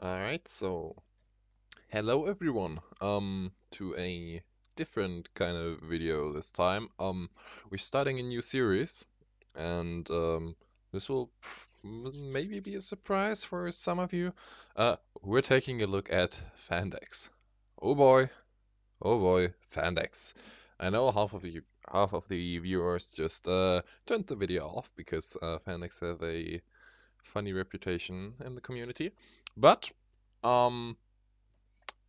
Alright, so hello everyone. To a different kind of video this time. We're starting a new series, and this will maybe be a surprise for some of you. We're taking a look at Fandex. Oh boy, Fandex. I know half of the viewers just turned the video off because Fandex have a funny reputation in the community, but um.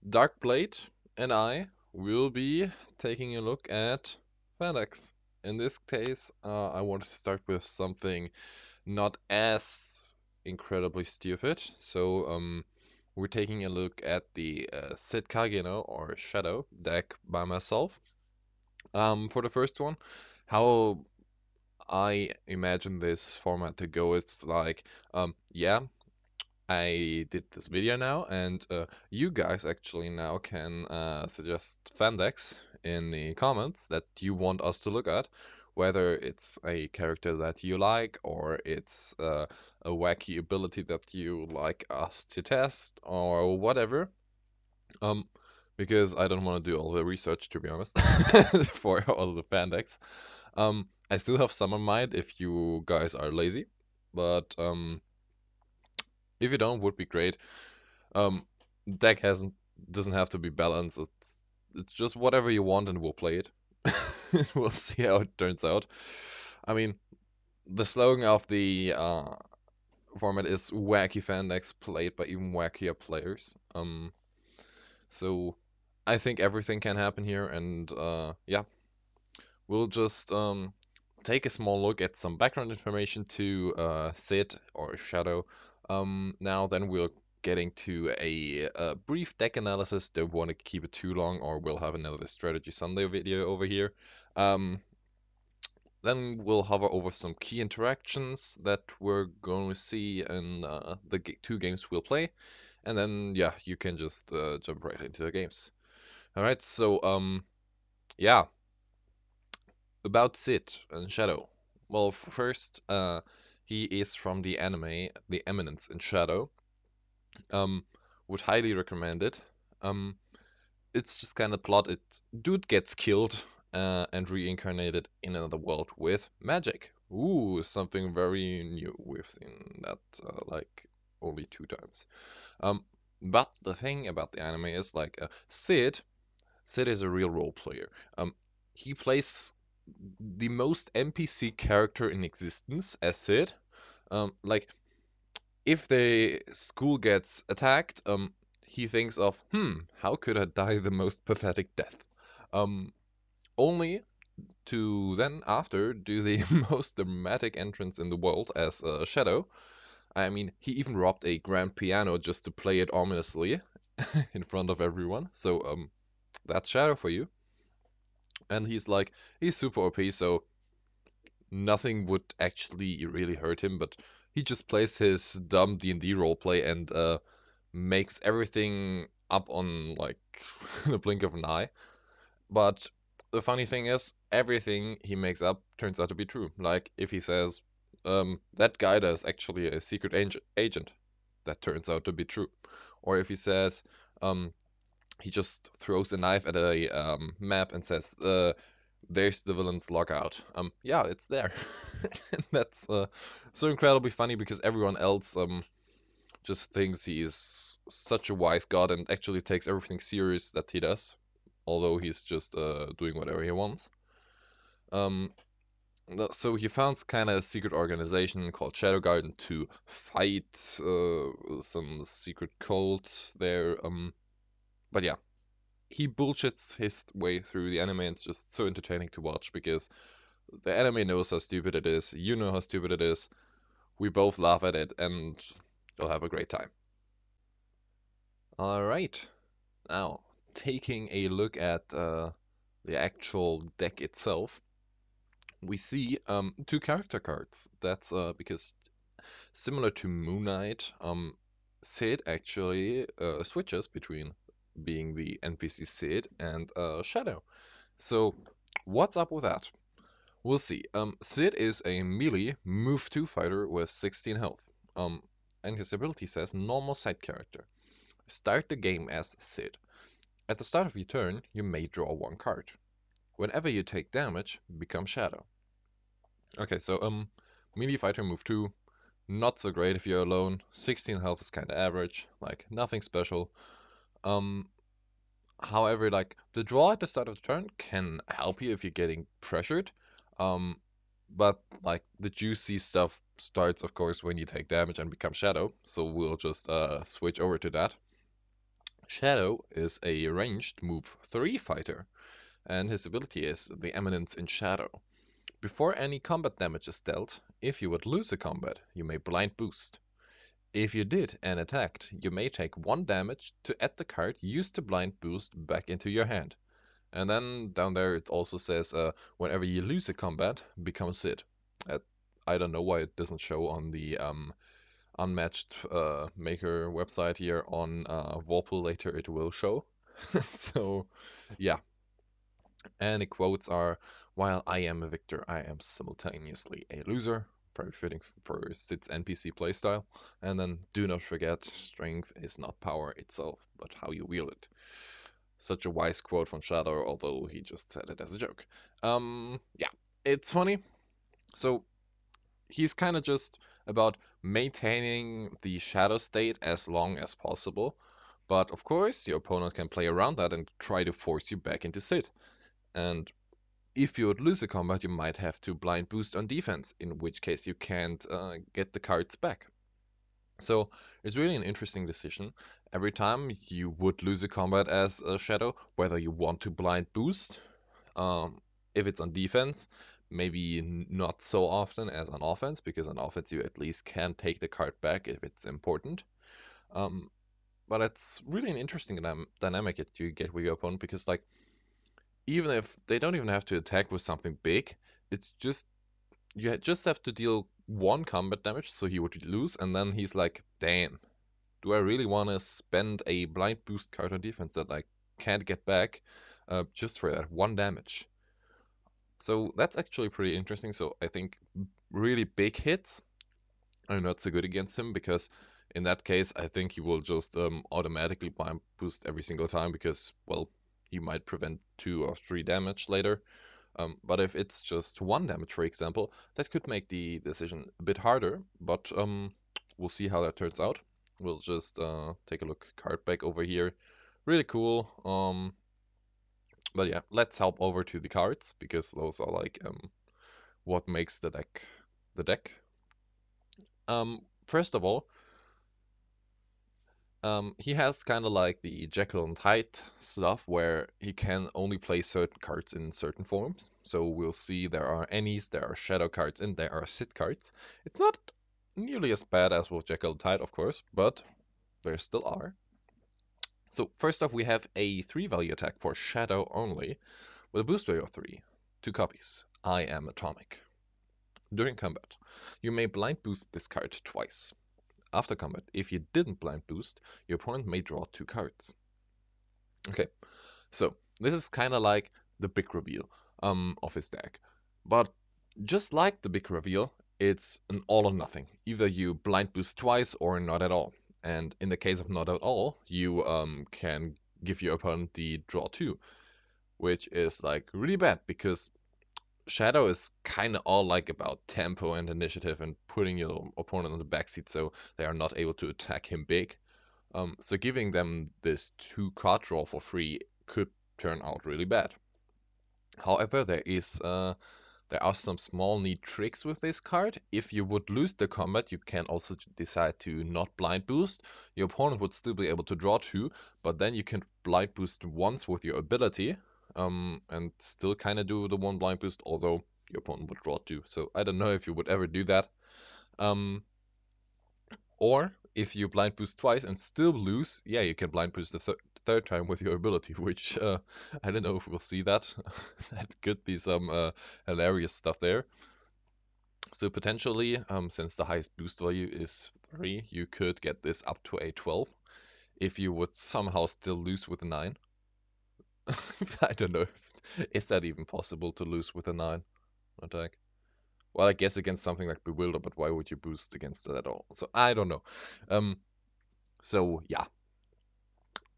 Darkblade and I will be taking a look at Fandex. In this case, I wanted to start with something not as incredibly stupid. So, we're taking a look at the Sid Kagenou or Shadow deck by myself. For the first one, how I imagine this format to go, it's like, yeah, I did this video now, and you guys actually now can suggest fan decks in the comments that you want us to look at, whether it's a character that you like or it's a wacky ability that you like us to test or whatever. Um, because I don't want to do all the research, to be honest, for all the fan decks. I still have some in mind if you guys are lazy, but if you don't, would be great. Um, deck hasn't doesn't have to be balanced. It's just whatever you want, and we'll play it. We'll see how it turns out. I mean, the slogan of the format is "Wacky fan decks played by even wackier players." So I think everything can happen here, and yeah, we'll just take a small look at some background information to Sid or Shadow. Now then we're getting to a brief deck analysis. Don't want to keep it too long, or we'll have another Strategy Sunday video over here. Um, then we'll hover over some key interactions that we're going to see in the two games we'll play, and then yeah, you can just jump right into the games. All right, so yeah, about Sid and Shadow. Well, first, he is from the anime The Eminence in Shadow. Um, would highly recommend it. Um, it's just kind of plot. It dude gets killed and reincarnated in another world with magic. Ooh, something very new. We've seen that like only two times. Um, but the thing about the anime is like Sid is a real role player. He plays the most NPC character in existence as Sid. Like if the school gets attacked, he thinks of, how could I die the most pathetic death? Um, only to then after do the most dramatic entrance in the world as a Shadow. I mean, he even robbed a grand piano just to play it ominously in front of everyone. So, that's Shadow for you. And he's super OP, so nothing would actually really hurt him, but he just plays his dumb D&D roleplay and makes everything up on like the blink of an eye. But the funny thing is, everything he makes up turns out to be true. Like if he says, that guy is actually a secret agent, that turns out to be true. Or if he says, um, he just throws a knife at a map and says, "There's the villain's lockout." Yeah, it's there. And that's so incredibly funny because everyone else just thinks he is such a wise god and actually takes everything serious that he does, although he's just doing whatever he wants. Um, so he founds kind of a secret organization called Shadow Garden to fight some secret cult there. But yeah, he bullshits his way through the anime. And it's just so entertaining to watch because the anime knows how stupid it is. You know how stupid it is. We both laugh at it, and you'll have a great time. All right, now taking a look at the actual deck itself, we see two character cards. That's because similar to Moon Knight, Sid actually switches between being the NPC Sid and Shadow. So, what's up with that? We'll see. Sid is a melee move 2 fighter with 16 health. And his ability says normal side character. Start the game as Sid. At the start of your turn, you may draw one card. Whenever you take damage, become Shadow. Okay, so melee fighter move 2, not so great if you're alone. 16 health is kinda average, like nothing special. Um, However, like the draw at the start of the turn can help you if you're getting pressured. Um, but like the juicy stuff starts, of course, when you take damage and become Shadow. So we'll just switch over to that. Shadow is a ranged move 3 fighter, and his ability is the Eminence in Shadow. Before any combat damage is dealt, if you would lose a combat, you may blind boost. If you did and attacked, you may take 1 damage to add the card used to blind boost back into your hand. And then down there it also says whenever you lose a combat, become Sid. Uh, I don't know why it doesn't show on the unmatched maker website here. On Warple later it will show. So yeah, and the quotes are, while I am a victor, I am simultaneously a loser. Very fitting for Sid's NPC playstyle. And then, do not forget, strength is not power itself, but how you wield it. Such a wise quote from Shadow, although he just said it as a joke. Yeah, it's funny. So, he's kind of just about maintaining the Shadow state as long as possible. But of course, your opponent can play around that and try to force you back into Sid. And if you would lose a combat, you might have to blind boost on defense, in which case you can't get the cards back. So it's really an interesting decision. Every time you would lose a combat as a Shadow, whether you want to blind boost, if it's on defense, maybe not so often as on offense, because on offense you at least can take the card back if it's important. Um, but it's really an interesting dynamic that you get with your opponent, because like even if they don't even have to attack with something big, it's just just have to deal 1 combat damage, so he would lose, and then he's like, damn, do I really want to spend a blind boost card on defense that I can't get back just for that 1 damage? So that's actually pretty interesting. So I think really big hits are not so good against him, because in that case, I think he will just automatically blind boost every single time, because, well, he might prevent 2 or 3 damage later. But if it's just 1 damage, for example, that could make the decision a bit harder, but we'll see how that turns out. We'll just take a look. Card back over here. Really cool. But yeah, let's hop over to the cards, because those are like what makes the deck. First of all, he has kind of like the Jekyll and Hyde stuff, where he can only play certain cards in certain forms. So we'll see there are Annies, there are Shadow cards, and there are Sid cards. It's not nearly as bad as with Jekyll and Hyde, of course, but there still are. So first off, we have a 3-value attack for Shadow only, with a boost value of 3. 2 copies. I am Atomic. During combat, you may blind boost this card twice. After combat, if you didn't blind boost, your opponent may draw 2 cards. Okay, so this is kind of like the big reveal of his deck. But just like the big reveal, it's an all or nothing. Either you blind boost twice or not at all. And in the case of not at all, you can give your opponent the draw 2, which is like really bad, because Shadow is kind of all like about tempo and initiative and putting your opponent on the backseat so they are not able to attack him big. So giving them this 2 card draw for free could turn out really bad. However, there are some small neat tricks with this card. If you would lose the combat, you can also decide to not blind boost. Your opponent would still be able to draw 2, but then you can blind boost once with your ability, and still kind of do the 1 blind boost, although your opponent would draw 2. So I don't know if you would ever do that. Or if you blind boost twice and still lose, yeah, you can blind boost the third time with your ability, which I don't know if we'll see that. That could be some hilarious stuff there. So potentially, since the highest boost value is 3, you could get this up to a 12 if you would somehow still lose with a 9. I don't know. Is that even possible to lose with a 9 attack? Well, I guess against something like Bewilder, but why would you boost against that at all? So I don't know. So yeah.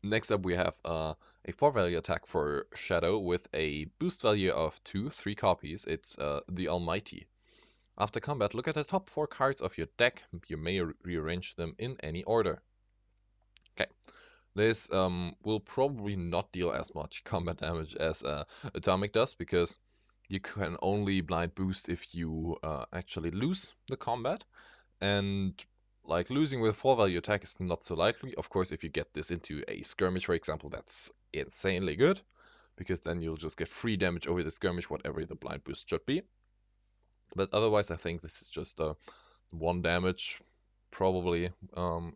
Next up, we have a 4-value attack for Shadow with a boost value of 2, 3 copies. It's the Almighty. After combat, look at the top 4 cards of your deck. You may rearrange them in any order. Okay, this will probably not deal as much combat damage as Atomic does, because you can only blind boost if you actually lose the combat. And like losing with 4-value attack is not so likely. Of course, if you get this into a skirmish, for example, that's insanely good, because then you'll just get free damage over the skirmish, whatever the blind boost should be. But otherwise, I think this is just a 1 damage, probably,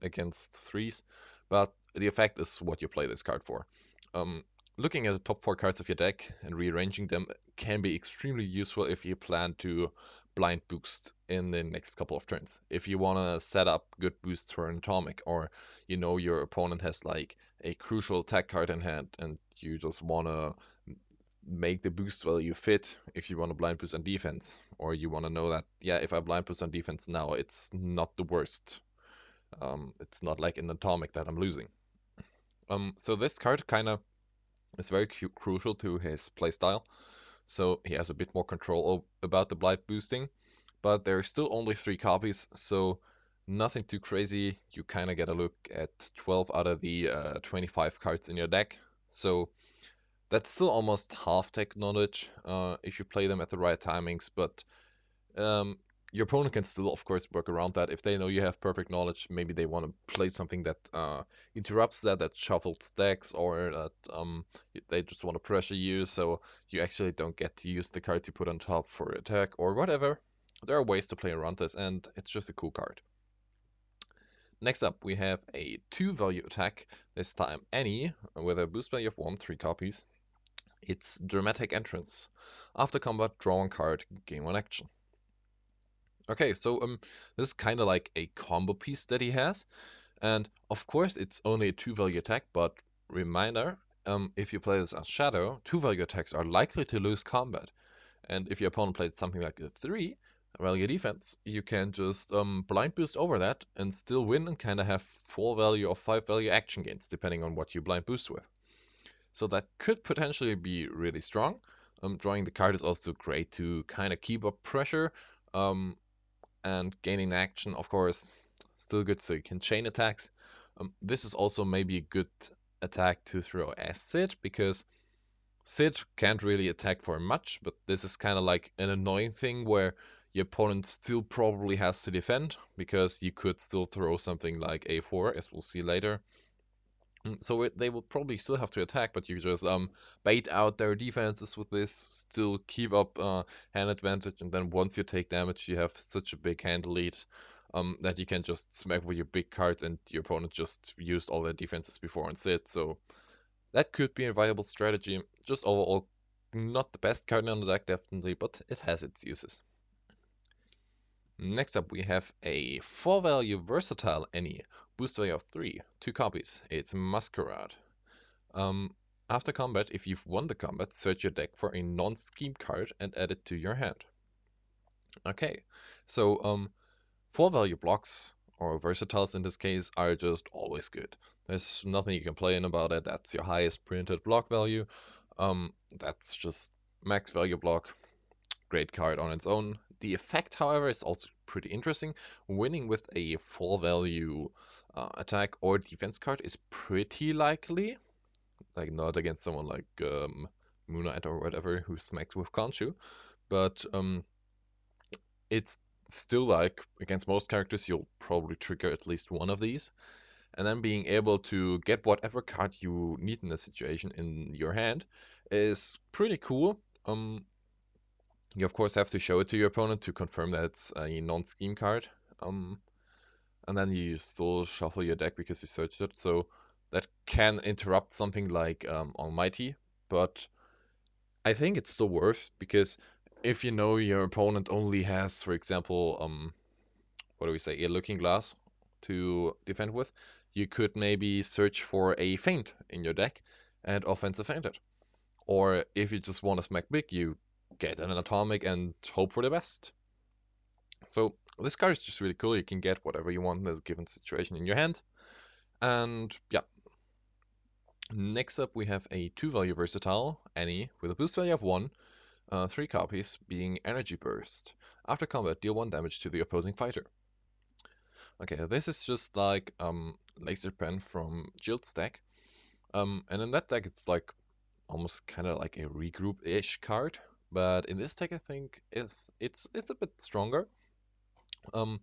against 3s. But the effect is what you play this card for. Um, Looking at the top 4 cards of your deck and rearranging them can be extremely useful if you plan to blind boost in the next couple of turns. If you want to set up good boosts for an atomic, or you know your opponent has like a crucial attack card in hand and you just want to make the boost value fit if you want to blind boost on defense, or you want to know that, yeah, if I blind boost on defense now, it's not the worst. It's not like an atomic that I'm losing. So this card kind of is very crucial to his playstyle. So he has a bit more control about the blind boosting, but there are still only 3 copies, so nothing too crazy. You kind of get a look at 12 out of the 25 cards in your deck. So that's still almost half deck knowledge if you play them at the right timings, but um, your opponent can still, of course, work around that. If they know you have perfect knowledge, maybe they want to play something that interrupts that shuffled stacks, or that they just want to pressure you, so you actually don't get to use the card you put on top for attack, or whatever. There are ways to play around this, and it's just a cool card. Next up, we have a 2-value attack, this time any, with a boost value of 1, 3 copies. It's Dramatic Entrance. After combat, draw one card, gain 1 action. Okay, so this is kind of like a combo piece that he has, and of course it's only a 2-value attack, but reminder, if you play this as Shadow, 2-value attacks are likely to lose combat, and if your opponent plays something like a 3-value defense, you can just blind boost over that and still win and kind of have 4-value or 5-value action gains, depending on what you blind boost with. So that could potentially be really strong. Drawing the card is also great to kind of keep up pressure, and gaining action, of course, still good so you can chain attacks. This is also maybe a good attack to throw as Sid, because Sid can't really attack for much, but this is kind of like an annoying thing where your opponent still probably has to defend, because you could still throw something like A4, as we'll see later. So they will probably still have to attack, but you just bait out their defenses with this, still keep up hand advantage, and then once you take damage, you have such a big hand lead that you can just smack with your big cards, and your opponent just used all their defenses before and sit. So that could be a viable strategy. Just overall, not the best card on the deck, definitely, but it has its uses. Next up, we have a 4-value versatile any, boost value of 3, 2 copies. It's Masquerade. Um, After combat, if you've won the combat, search your deck for a non-scheme card and add it to your hand. Okay, so 4-value blocks, or versatiles in this case, are just always good. There's nothing you can play in about it. That's your highest printed block value. That's just max value block. Great card on its own. The effect, however, is also pretty interesting. Winning with a 4-value attack or defense card is pretty likely. Like, not against someone like Moon Knight or whatever who smacks with Khonshu, but it's still like against most characters you'll probably trigger at least one of these, and then being able to get whatever card you need in a situation in your hand is pretty cool. You of course have to show it to your opponent to confirm that it's a non-scheme card, and then you still shuffle your deck because you searched it, so that can interrupt something like Almighty, but I think it's still worth, because if you know your opponent only has, for example, what do we say, a Looking Glass to defend with, you could maybe search for a feint in your deck and offensive feint it. Or if you just want to smack big, you get an atomic and hope for the best. So this card is just really cool. You can get whatever you want in a given situation in your hand. And yeah, Next up, we have a 2-value versatile, any, with a boost value of 1, 3 copies, being Energy Burst. After combat, deal 1 damage to the opposing fighter. Okay, this is just like Laser Pen from Jilt's deck. And in that deck, it's like almost kind of like a regroup-ish card. But in this deck, I think it's a bit stronger. Um,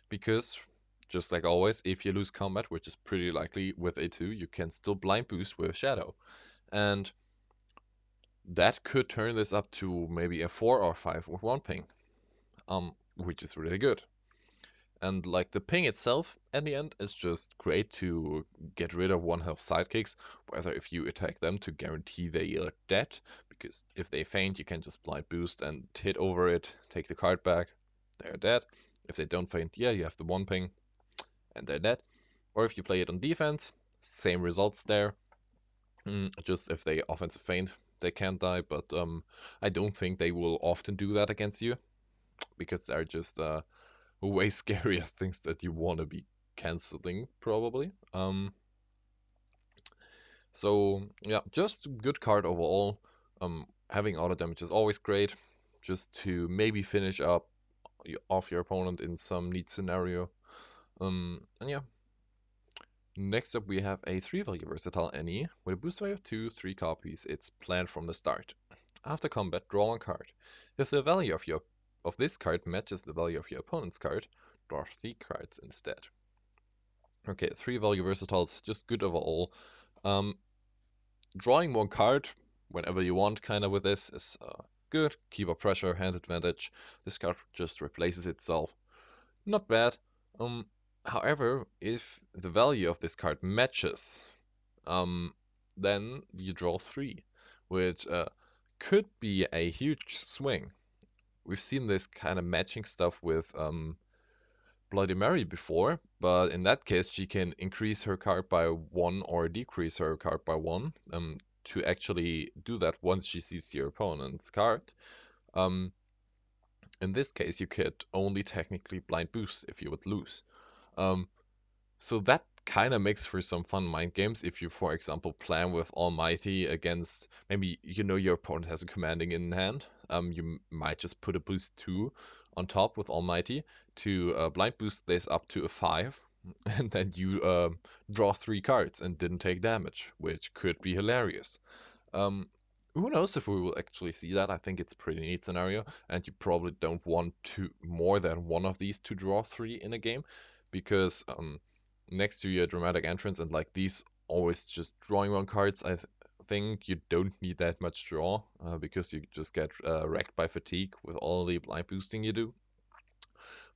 because just like always, if you lose combat, which is pretty likely with A2, you can still blind boost with Shadow. And that could turn this up to maybe a 4 or 5 with 1 ping, which is really good. And like the ping itself, at the end, is just great to get rid of 1 health sidekicks, whether if you attack them to guarantee they are dead, because if they faint, you can just blind boost and hit over it, take the card back, they're dead. If they don't faint, yeah, you have the 1 ping, and they're dead. Or if you play it on defense, same results there. Just if they offensive faint, they can't die, but I don't think they will often do that against you, because they're just way scarier things that you want to be canceling, probably. So yeah, just good card overall. Having auto damage is always great, just to maybe finish up off your opponent in some neat scenario. And yeah, next up we have a 3-value versatile any with a boost value of 2, 3 copies. It's planned from the start. After combat, draw 1 card. If the value of this card matches the value of your opponent's card, draw 3 cards instead. Okay, 3-value versatiles, just good overall. Drawing 1 card whenever you want, kind of with this, is good. Keep pressure, hand advantage. This card just replaces itself. Not bad. However, if the value of this card matches, then you draw 3, which could be a huge swing. We've seen this kind of matching stuff with Bloody Mary before, but in that case she can increase her card by 1 or decrease her card by 1 to actually do that once she sees your opponent's card. Um, in this case, you could only technically blind boost if you would lose. Um, so that kind of makes for some fun mind games if you, for example, plan with Almighty against maybe you know your opponent has a commanding in hand. You might just put a boost 2 on top with Almighty to blind boost this up to a 5, and then you draw 3 cards and didn't take damage, which could be hilarious. Um, who knows if we will actually see that? I think it's a pretty neat scenario, and you probably don't want to more than one of these to draw 3 in a game, because next to your dramatic entrance and like these always just drawing 1 cards, I think you don't need that much draw because you just get wrecked by fatigue with all the blind boosting you do.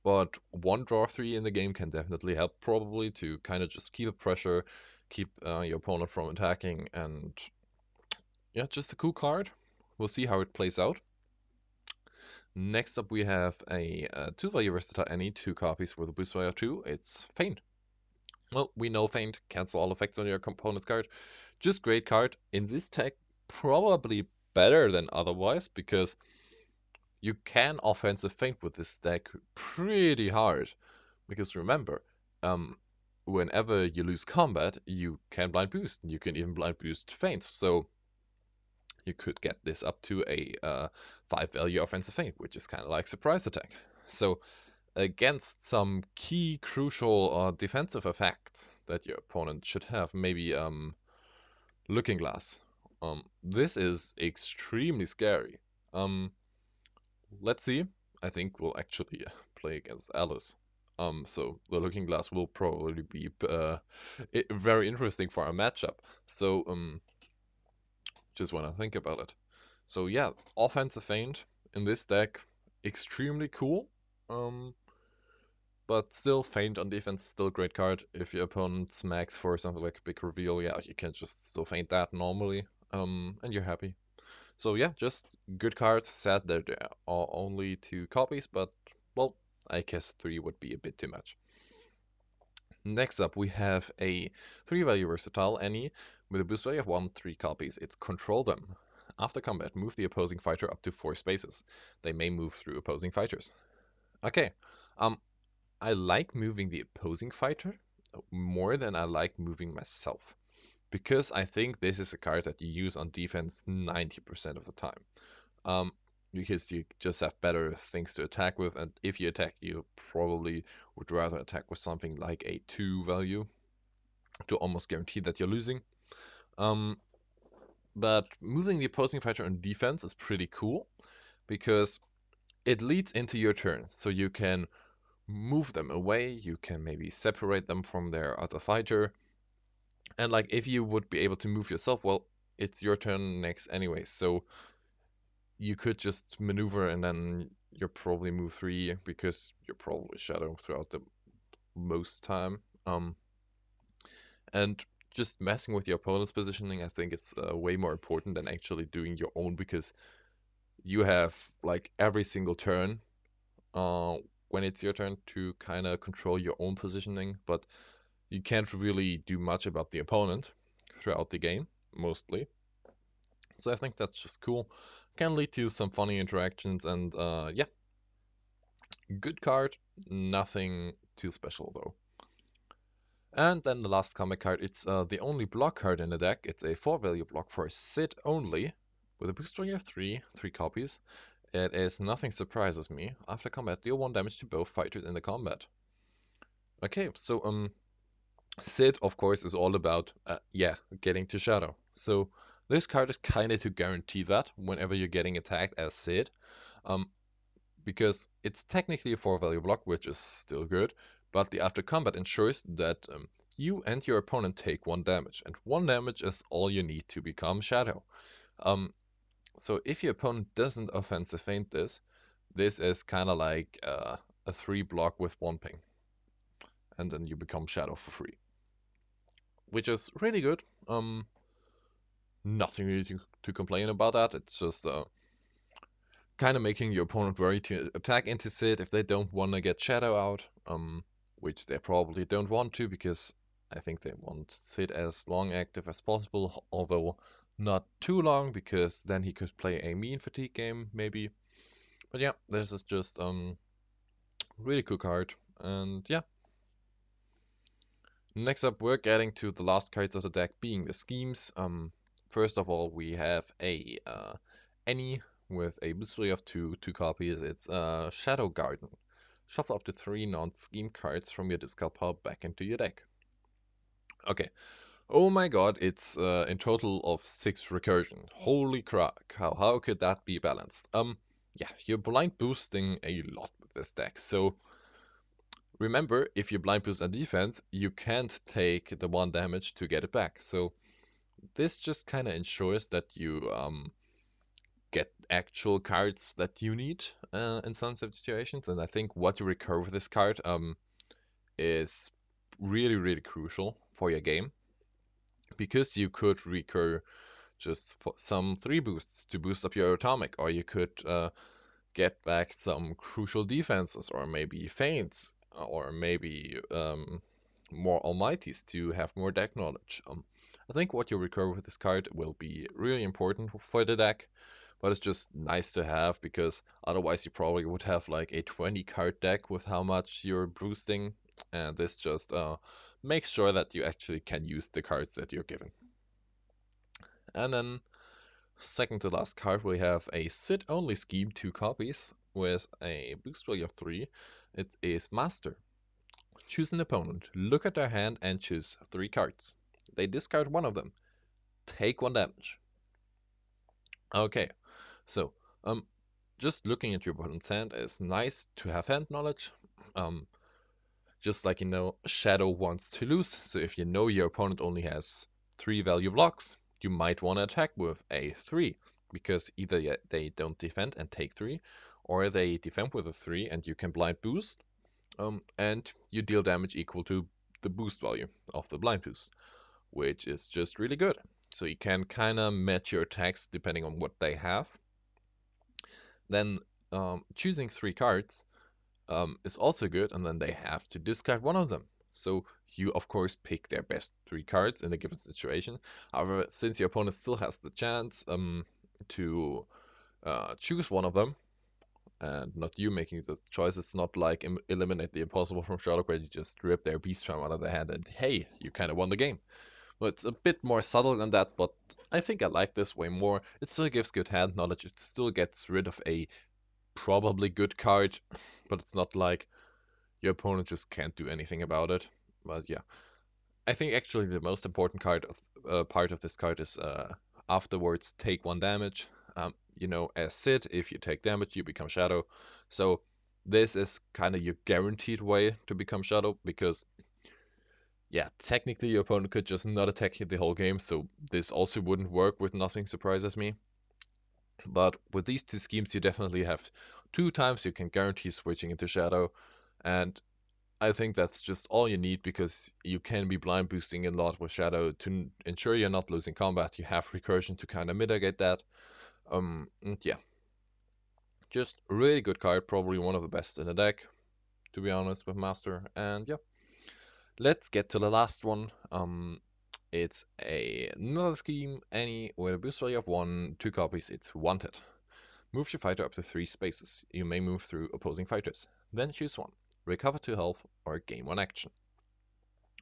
But 1 draw 3 in the game can definitely help, probably to kind of just keep a pressure, keep your opponent from attacking, and yeah, just a cool card. We'll see how it plays out. Next up, we have a 2-value versatile any, 2 copies with a boost value of 2. It's Feint. Well, we know Feint, cancel all effects on your component's card. Just great card. In this tech, probably better than otherwise, because you can offensive Feint with this deck pretty hard. Because remember, whenever you lose combat, you can blind boost. You can even blind boost Feints. So you could get this up to a 5-value offensive feint, which is kind of like surprise attack. So against some key crucial defensive effects that your opponent should have, maybe Looking Glass. This is extremely scary. Um, let's see. I think we'll actually play against Alice. So the Looking Glass will probably be very interesting for our matchup. So just want to think about it. So yeah, offensive feint in this deck, extremely cool. Um, but still, feint on defense, still a great card. If your opponent smacks for something like a big reveal, yeah, you can just still feint that normally. And you're happy. So yeah, just good cards. Sad that there are only 2 copies, but well, I guess 3 would be a bit too much. Next up, we have a 3-value versatile any with a boost value of 1, 3 copies. It's Control Them. After combat, move the opposing fighter up to 4 spaces. They may move through opposing fighters. Okay, I like moving the opposing fighter more than I like moving myself. because I think this is a card that you use on defense 90% of the time. Um, because you just have better things to attack with, and if you attack, you probably would rather attack with something like a 2 value to almost guarantee that you're losing. Um, but moving the opposing fighter on defense is pretty cool because it leads into your turn, so you can move them away, you can maybe separate them from their other fighter, and like if you would be able to move yourself, well, it's your turn next anyway, so you could just maneuver and then you're probably move 3 because you're probably shadow throughout the most time. And just messing with your opponent's positioning, I think it's way more important than actually doing your own because you have like every single turn uh, when it's your turn to kind of control your own positioning, but you can't really do much about the opponent throughout the game, mostly. So I think that's just cool. Can lead to some funny interactions, and yeah, good card. Nothing too special though. And then the last comic card, it's the only block card in the deck. It's a 4-value block for Sid only, with a boost value of 3, 3 copies. It is Nothing Surprises Me. After combat, deal 1 damage to both fighters in the combat. Okay, so Sid, of course, is all about, yeah, getting to Shadow. So this card is kind of to guarantee that whenever you're getting attacked as Sid, um, because it's technically a 4-value block, which is still good, but the after combat ensures that you and your opponent take 1 damage, and 1 damage is all you need to become Shadow. Um, so if your opponent doesn't offensive feint this, this is kind of like a 3 block with 1 ping, and then you become Shadow for free, which is really good. Nothing really to complain about that. It's just kind of making your opponent worry to attack into Sid if they don't want to get Shadow out, which they probably don't want to because I think they want Sid as long active as possible, although not too long because then he could play a mean fatigue game maybe. But yeah, this is just really cool card, and yeah. Next up, we're getting to the last cards of the deck, being the schemes. First of all, we have a Any with a boost value of 2, 2 copies. It's Shadow Garden. Shuffle up to 3 non-scheme cards from your discard pile back into your deck. Okay. Oh my god, it's in total of 6 recursion. Holy crap, how could that be balanced? Yeah, you're blind boosting a lot with this deck. So remember, if you blind boost a defense, you can't take the 1 damage to get it back. So this just kind of ensures that you get actual cards that you need in some situations. And I think what you recur with this card is really, really crucial for your game. Because you could recur just for some 3 boosts to boost up your atomic, or you could get back some crucial defenses, or maybe feints, or maybe more almighties to have more deck knowledge. I think what you recover with this card will be really important for the deck, but it's just nice to have because otherwise you probably would have like a 20 card deck with how much you're boosting, and this just makes sure that you actually can use the cards that you're given. And then second to last card, we have a sit only scheme, 2 copies, with a boost value of 3. It is Master. Choose an opponent, look at their hand, and choose 3 cards. They discard one of them. Take 1 damage. Okay, so just looking at your opponent's hand is nice to have hand knowledge. Just like Shadow wants to lose. So if you know your opponent only has 3 value blocks, you might want to attack with a 3 because either they don't defend and take 3, or they defend with a 3 and you can blind boost, and you deal damage equal to the boost value of the blind boost, which is just really good. So you can kind of match your attacks depending on what they have. Then choosing 3 cards is also good, and then they have to discard one of them. So you, of course, pick their best 3 cards in a given situation. However, since your opponent still has the chance to choose one of them, and not you making the choice, it's not like Eliminate the Impossible from Sherlock where you just rip their beast charm out of their hand and hey, you kind of won the game. Well, it's a bit more subtle than that, but I think I like this way more. It still gives good hand knowledge. It still gets rid of a probably good card, but it's not like your opponent just can't do anything about it. But yeah, I think actually the most important part of this card is afterwards take one damage. As Sid, if you take damage, you become Shadow. So this is kind of your guaranteed way to become Shadow because yeah, technically your opponent could just not attack you the whole game, so this also wouldn't work with Nothing Surprises Me. But with these two schemes, you definitely have 2 times you can guarantee switching into Shadow, and I think that's just all you need because you can be blind boosting a lot with Shadow to ensure you're not losing combat. You have recursion to kind of mitigate that. And yeah, just a really good card, probably one of the best in the deck, to be honest, with Master. And yeah, let's get to the last one. It's another scheme, any with a boost value of 1, 2 copies, it's wanted. Move your fighter up to 3 spaces. You may move through opposing fighters. Then choose one. Recover 2 health or gain 1 action.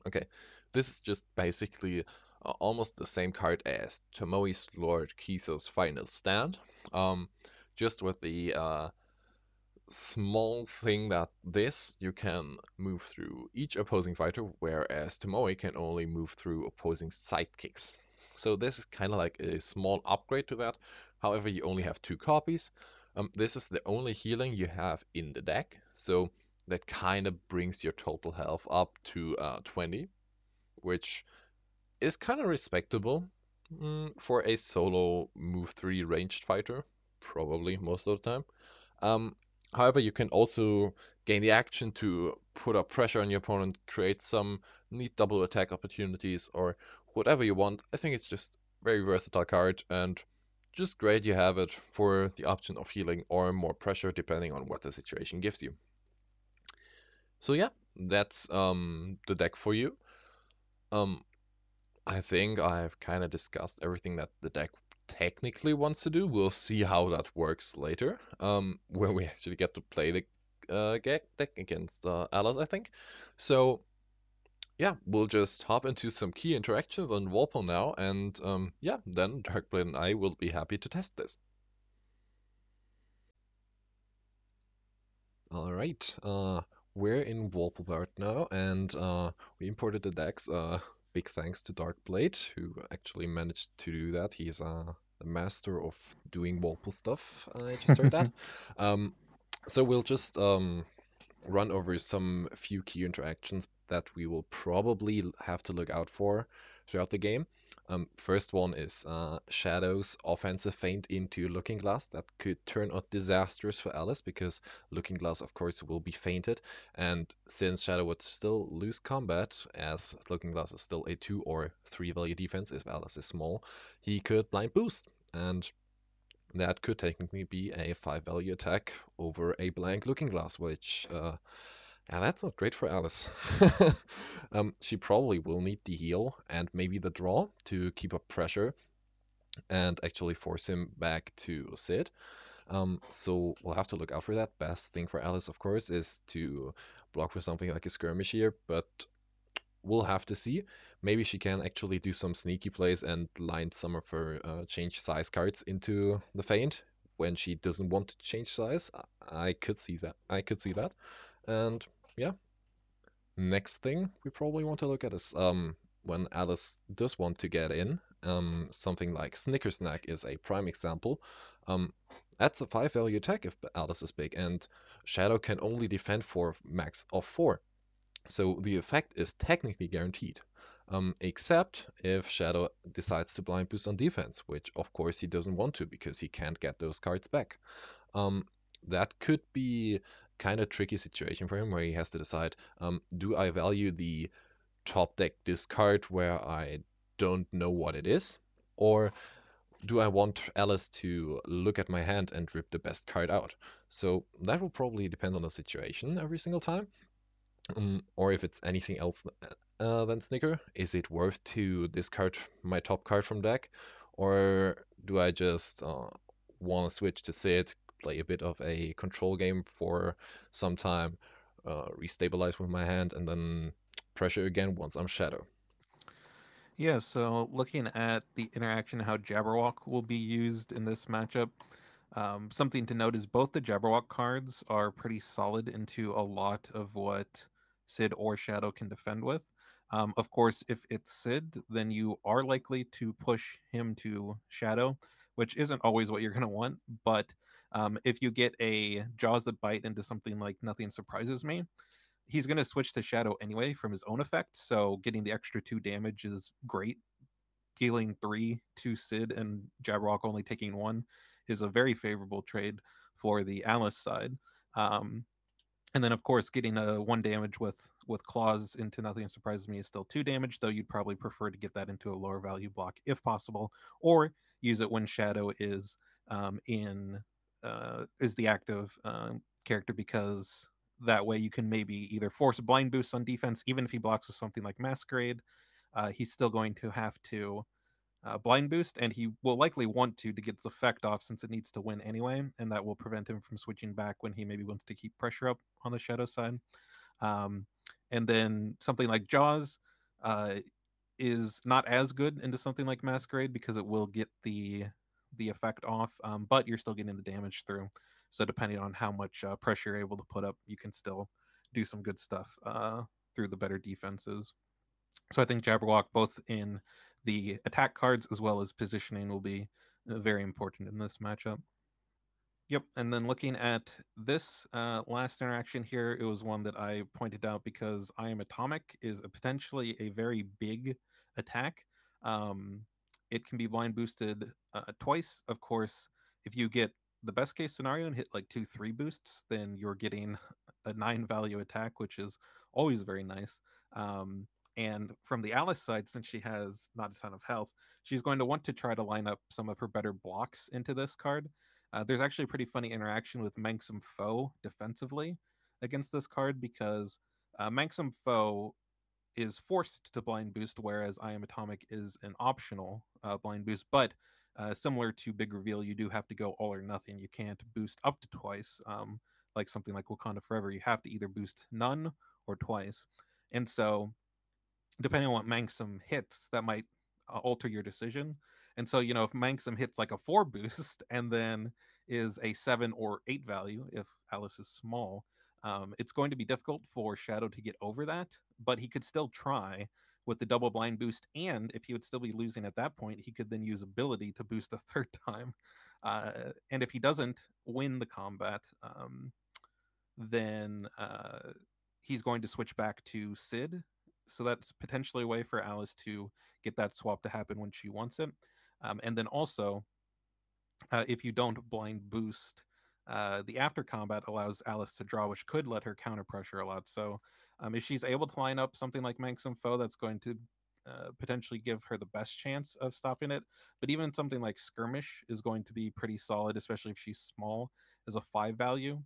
Okay, this is just basically almost the same card as Tomoe's Lord Kiso's Final Stand. Um, just with the small thing that this you can move through each opposing fighter, whereas Tomoe can only move through opposing sidekicks. So this is kind of like a small upgrade to that. However, you only have 2 copies. This is the only healing you have in the deck, so that kind of brings your total health up to 20, which is kind of respectable for a solo move 3 ranged fighter, probably most of the time. Um, However, you can also gain the action to put up pressure on your opponent, create some neat double attack opportunities, or whatever you want. I think it's just very versatile card and just great you have it for the option of healing or more pressure depending on what the situation gives you. So yeah, that's the deck for you. Um, I think I've kind of discussed everything that the deck technically wants to do. We'll see how that works later, when we actually get to play the deck against Alice, I think. So yeah, we'll just hop into some key interactions on Walpole now, and yeah, then Darkblade and I will be happy to test this. All right, we're in Walpole right now, and we imported the decks. Big thanks to Darkblade, who actually managed to do that. He's the master of doing Walpole stuff. I just heard that. Um, so we'll just run over some few key interactions that we will probably have to look out for throughout the game. First one is Shadow's offensive feint into Looking Glass. That could turn out disastrous for Alice because Looking Glass, of course, will be feinted. And since Shadow would still lose combat, as Looking Glass is still a 2 or 3 value defense if Alice is small, he could blind boost. And that could technically be a 5 value attack over a blank Looking Glass, which yeah, that's not great for Alice. She probably will need the heal and maybe the draw to keep up pressure and actually force him back to Sid. So we'll have to look out for that. Best thing for Alice, of course, is to block for something like a skirmish here, but we'll have to see. Maybe she can actually do some sneaky plays and line some of her change size cards into the feint when she doesn't want to change size. I could see that. I could see that. And yeah, next thing we probably want to look at is when Alice does want to get in. Something like Snickersnack is a prime example. Um, that's a 5 value attack if Alice is big, and Shadow can only defend for max of 4. So the effect is technically guaranteed. Except if Shadow decides to blind boost on defense, which of course he doesn't want to because he can't get those cards back. Um, that could be kind of tricky situation for him where he has to decide, do I value the top deck discard where I don't know what it is, or do I want Alice to look at my hand and rip the best card out? So that will probably depend on the situation every single time. Or if it's anything else than Snicker, is it worth to discard my top card from deck? Or do I just want to switch to Sid, play a bit of a control game for some time, restabilize with my hand, and then pressure again once I'm Shadow? Yeah, so looking at the interaction, how Jabberwock will be used in this matchup, something to note is both the Jabberwock cards are pretty solid into a lot of what Sid or Shadow can defend with. Of course, if it's Sid, then you are likely to push him to Shadow, which isn't always what you're going to want. But if you get a Jaws that bite into something like Nothing Surprises Me, he's going to switch to Shadow anyway from his own effect. So getting the extra 2 damage is great. Dealing 3 to Sid and Jabberwock only taking 1 is a very favorable trade for the Alice side. Um, and then, of course, getting a 1 damage with claws into Nothing Surprises Me is still 2 damage, though you'd probably prefer to get that into a lower value block if possible, or use it when Shadow is in is the active character, because that way you can maybe either force a blind boost on defense, even if he blocks with something like Masquerade. He's still going to have to blind boost, and he will likely want to get its effect off since it needs to win anyway, and that will prevent him from switching back when he maybe wants to keep pressure up on the Shadow side. Um, and then something like Jaws uh, is not as good into something like Masquerade because it will get the effect off, but you're still getting the damage through. So depending on how much pressure you're able to put up, you can still do some good stuff through the better defenses. So I think Jabberwock, both in the attack cards as well as positioning, will be very important in this matchup. Yep, and then looking at this last interaction here, it was one that I pointed out because I Am Atomic is a potentially a very big attack. Um, it can be blind boosted twice. Of course, if you get the best case scenario and hit like 2, 3 boosts, then you're getting a 9 value attack, which is always very nice. Um, and from the Alice side, since she has not a ton of health, she's going to want to try to line up some of her better blocks into this card. There's actually a pretty funny interaction with Manxum Foe defensively against this card because Manxum Foe is forced to blind boost, whereas I Am Atomic is an optional blind boost. But similar to Big Reveal, you do have to go all or nothing. You can't boost up to twice, like something like Wakanda Forever. You have to either boost none or twice. And so depending on what Manxum hits, that might alter your decision. And so, if Manxum hits like a 4 boost and then is a 7 or 8 value, if Alice is small, it's going to be difficult for Shadow to get over that, but he could still try with the double blind boost. And if he would still be losing at that point, he could then use ability to boost a third time. And if he doesn't win the combat, then he's going to switch back to Sid. So that's potentially a way for Alice to get that swap to happen when she wants it. And then also, if you don't blind boost, the after combat allows Alice to draw, which could let her counter pressure a lot. So if she's able to line up something like Manxum Foe, that's going to potentially give her the best chance of stopping it. But even something like Skirmish is going to be pretty solid, especially if she's small, as a 5 value.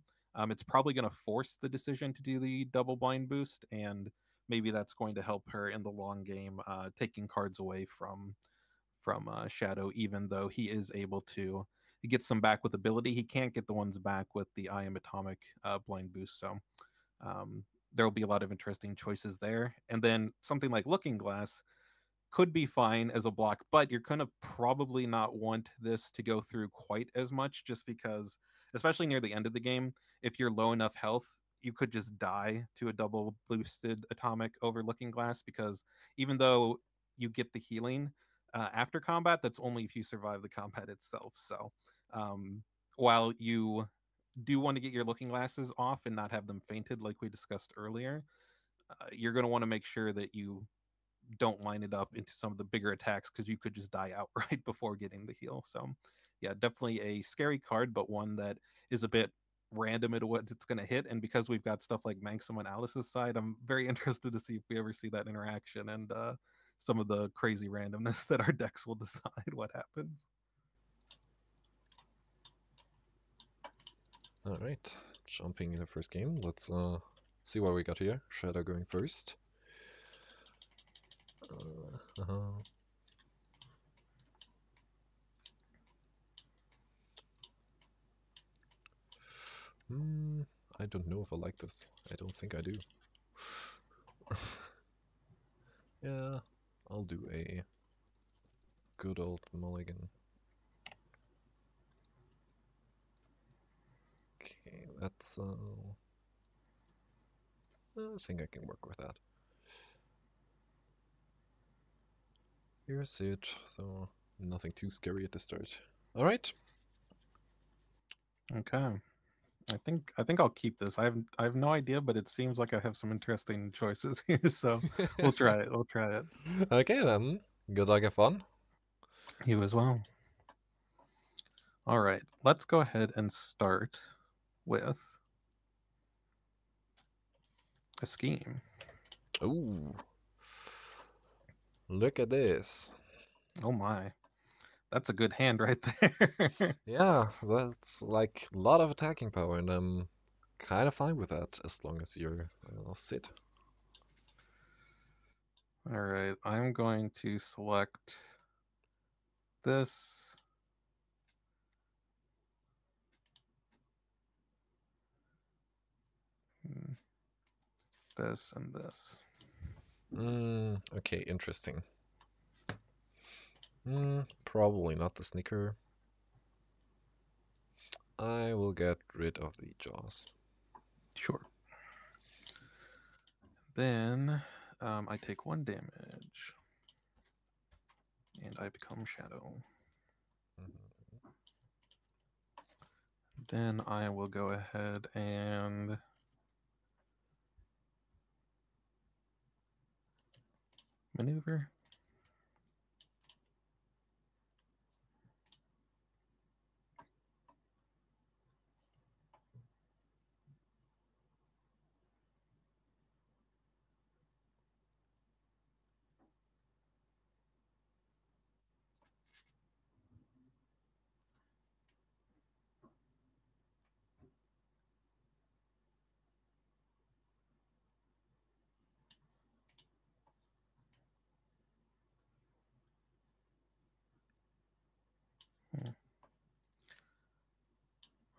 It's probably going to force the decision to do the double blind boost, and maybe that's going to help her in the long game, taking cards away from Shadow, even though he is able to get some back with ability. He can't get the ones back with the I Am Atomic blind boost. So um, there will be a lot of interesting choices there. And then something like Looking Glass could be fine as a block, but you're going to probably not want this to go through quite as much just because, especially near the end of the game, if you're low enough health, you could just die to a double boosted atomic over Looking Glass because even though you get the healing after combat, that's only if you survive the combat itself. So um, while you do want to get your Looking Glasses off and not have them fainted like we discussed earlier, you're going to want to make sure that you don't line it up into some of the bigger attacks because you could just die outright before getting the heal. So, yeah, definitely a scary card, but one that is a bit random at what it's going to hit. And because we've got stuff like Manxum on Alice's side, I'm very interested to see if we ever see that interaction and some of the crazy randomness that our decks will decide what happens. All right, jumping in the first game. Let's see what we got here. Shadow going first. Uh-huh. Hmm, I don't know if I like this. I don't think I do. Yeah, I'll do a good old mulligan. Okay, that's I think I can work with that. Here's it, so nothing too scary at the start. All right. Okay. I think I'll keep this. I have no idea, but it seems like I have some interesting choices here, so we'll try it. We'll try it. Okay then. Good luck, have fun. You as well. All right. Let's go ahead and start with a scheme. Ooh, look at this. Oh my. That's a good hand right there. Yeah, that's like a lot of attacking power, and I'm kind of fine with that as long as you're sit. All right. I'm going to select this. This and this. Okay, interesting. Probably not the sneaker. I will get rid of the jaws. Sure. Then I take 1 damage. And I become Shadow. Mhm. Then I will go ahead and maneuver.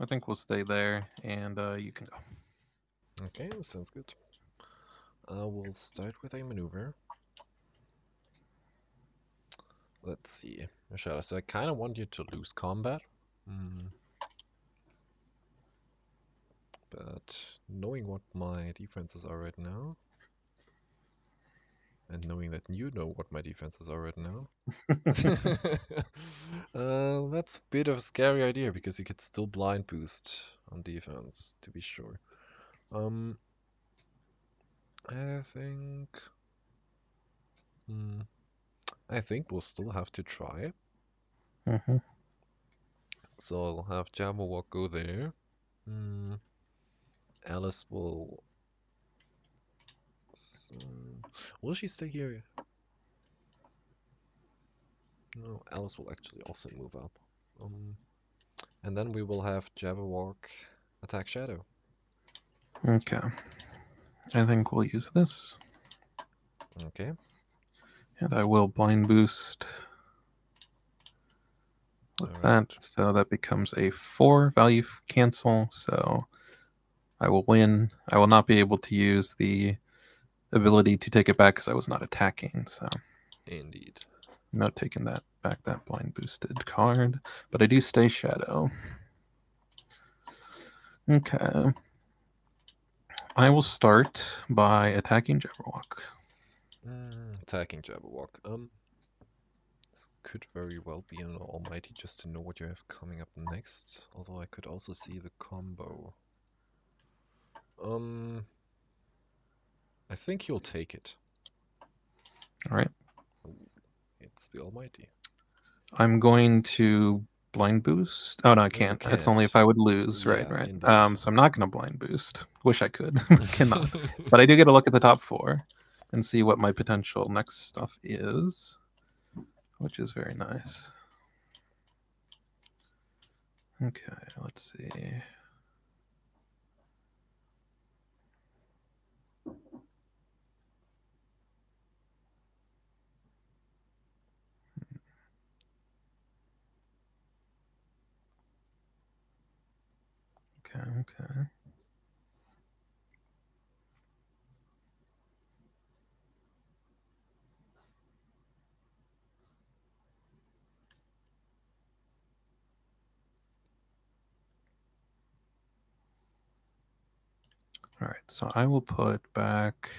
I think we'll stay there, and you can go. Okay, sounds good. We'll start with a maneuver. Let's see. Shadow, so I kind of want you to lose combat. But knowing what my defenses are right now, and knowing that you know what my defenses are right now, that's a bit of a scary idea because you could still blind boost on defense, to be sure. I think, hmm, I think we'll still have to try. Mm-hmm. So I'll have Jabberwock go there. Alice will. So, will she stay here? No, Alice will actually also move up. And then we will have Jabberwock attack Shadow. Okay. I think we'll use this. Okay. And I will blind boost with Alright. that. So that becomes a 4 value cancel. So I will win. I will not be able to use the ability to take it back because I was not attacking. So Indeed. I'm not taking that back, that blind boosted card. But I do stay Shadow. Okay. I will start by attacking Jabberwock. Attacking Jabberwock. This could very well be an almighty just to know what you have coming up next. Although I could also see the combo. I think he'll take it. All right. Ooh, it's the almighty. I'm going to blind boost. Oh no, I No, you can't. It's only if can't. I would lose. Right, Yeah, right. indeed. So I'm not going to blind boost. Wish I could, cannot. But I do get to look at the top 4 and see what my potential next stuff is, which is very nice. Okay, let's see. Okay. All right, so I will put back.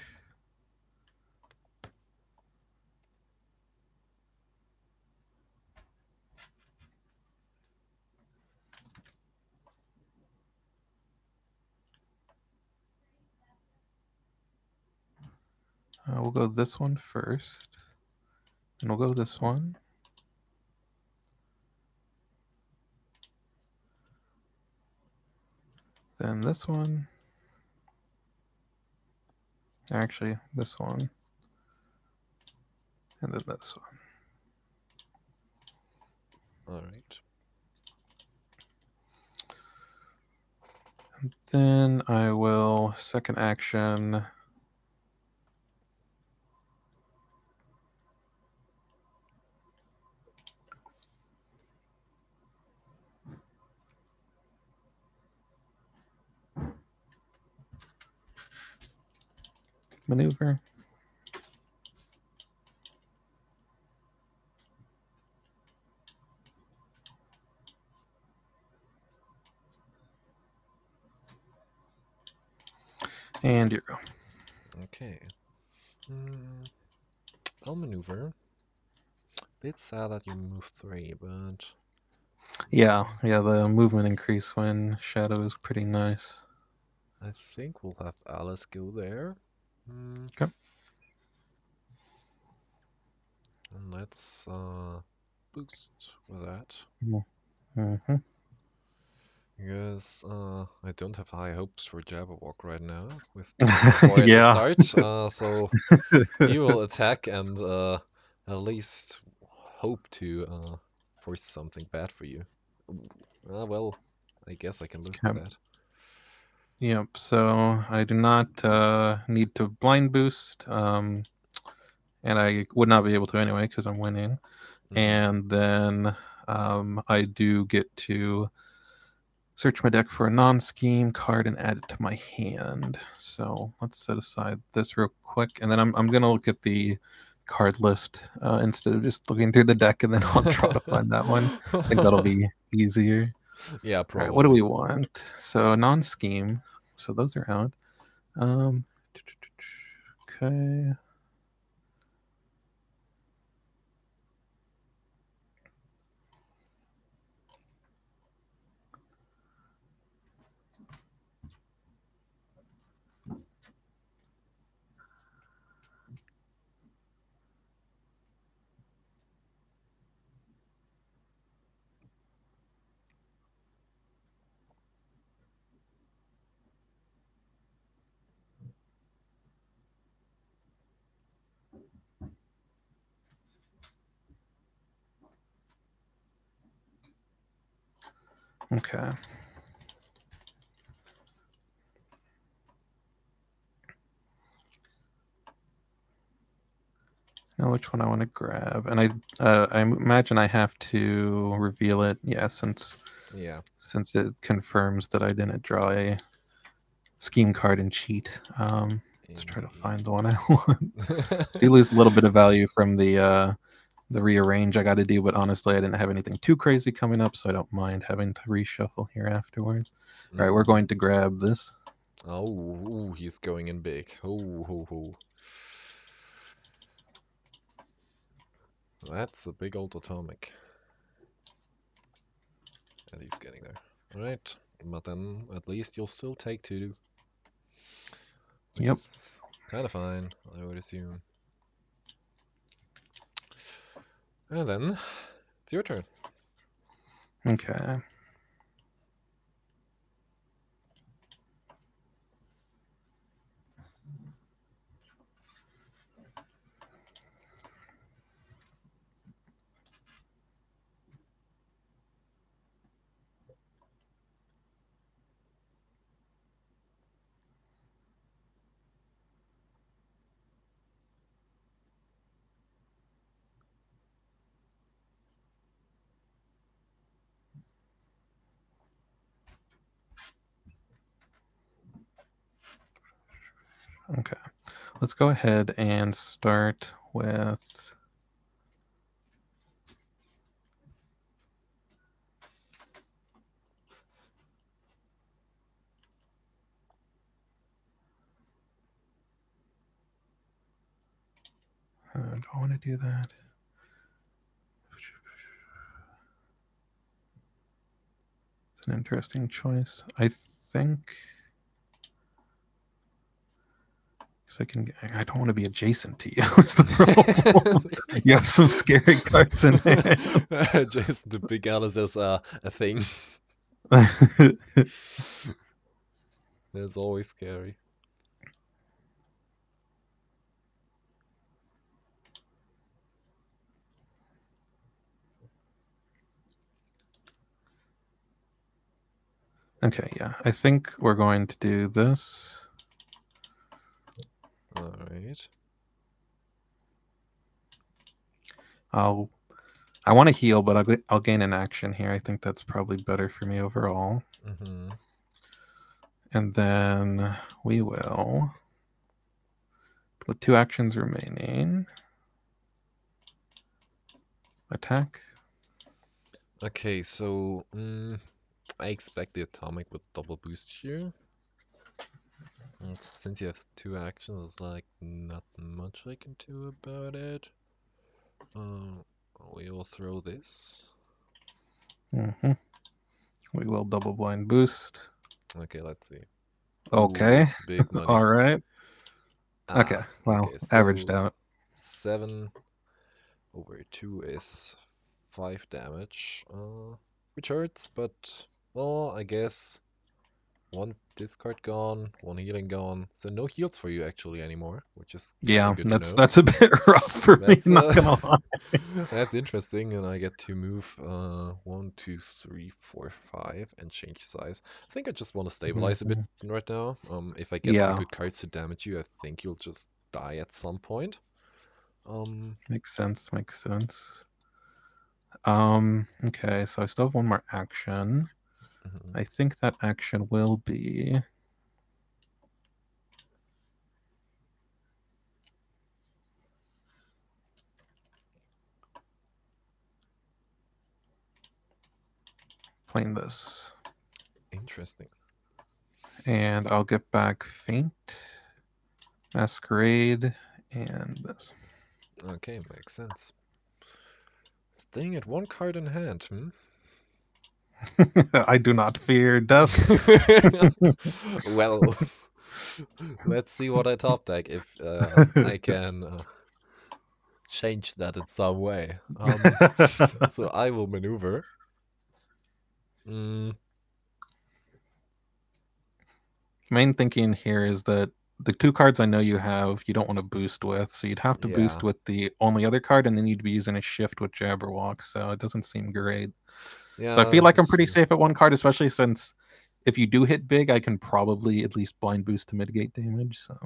We'll go this one first, and we'll go this one. Then this one. Actually, this one. And then this one. All right. And then I will second action. Maneuver. And you go. Okay. I'll maneuver. Bit sad that you move 3, but Yeah, the movement increase when Shadow is pretty nice. I think we'll have Alice go there. Okay. And let's boost with that. Mm-hmm. Because I don't have high hopes for Jabberwock right now with the little boy at the Yeah. start. So he will attack and at least hope to force something bad for you. Well, I guess I can live with Okay. that. Yep, so I do not need to blind boost, and I would not be able to anyway because I'm winning. And then I do get to search my deck for a non-scheme card and add it to my hand. So let's set aside this real quick, and then I'm gonna look at the card list instead of just looking through the deck, and then I'll try to find that one. I think that'll be easier. Yeah, All right, what do we probably. want? So non-scheme. So those are out. Um, okay. Okay. Now which one I want to grab, and I imagine I have to reveal it. Yeah, since it confirms that I didn't draw a scheme card and cheat. Let's try to find the one I want. I do lose a little bit of value from the rearrange I got to do, but honestly, I didn't have anything too crazy coming up, so I don't mind having to reshuffle here afterwards. All right, we're going to grab this. Oh, ooh, he's going in big. Oh, ho, ho. That's a big old atomic. And he's getting there. Alright, but then at least you'll still take 2. Which is kind of fine, I would assume. And then, it's your turn. Okay. Okay. Let's go ahead and start with Do I want to do that? It's an interesting choice. I think. I don't want to be adjacent to you. Is the problem? You have some scary cards in hand. Jason, the big Alice is a thing. It's always scary. Okay, yeah. I think we're going to do this. All right. I want to heal, but I'll gain an action here. I think that's probably better for me overall. Mm-hmm. And then we will, with 2 actions remaining, attack. Okay, so I expect the atomic with double boost here. And since you have 2 actions, it's like not much I can do about it. We will throw this. Mm-hmm. We will double blind boost. Okay, let's see. Okay. Ooh, big money. All right. Okay. Well, okay, so averaged out. 7 over 2 is 5 damage. Which hurts, but well, I guess 1 discard gone, 1 healing gone. So no heals for you actually anymore, which is kind Yeah, of good to know. that's a bit rough for me. That's Not gonna lie. that's interesting, and I get to move 1, 2, 3, 4, 5 and change size. I think I just want to stabilize a bit right now. If I get the Yeah, good cards to damage you, I think you'll just die at some point. makes sense. Makes sense. Okay, so I still have 1 more action. mhm. I think that action will be playing this. Interesting. And I'll get back Faint, Masquerade, and this. Okay, makes sense. Staying at 1 card in hand, hmm? I do not fear death. Well, let's see what I top deck if I can change that in some way. So I will maneuver. Main thinking here is that the 2 cards I know you have, you don't want to boost with, so you'd have to Yeah. boost with the only other card, and then you'd be using a shift with Jabberwock, so it doesn't seem great. Yeah, So I feel like I'm that's pretty true. safe at 1 card, especially since if you do hit big, I can probably at least blind boost to mitigate damage. So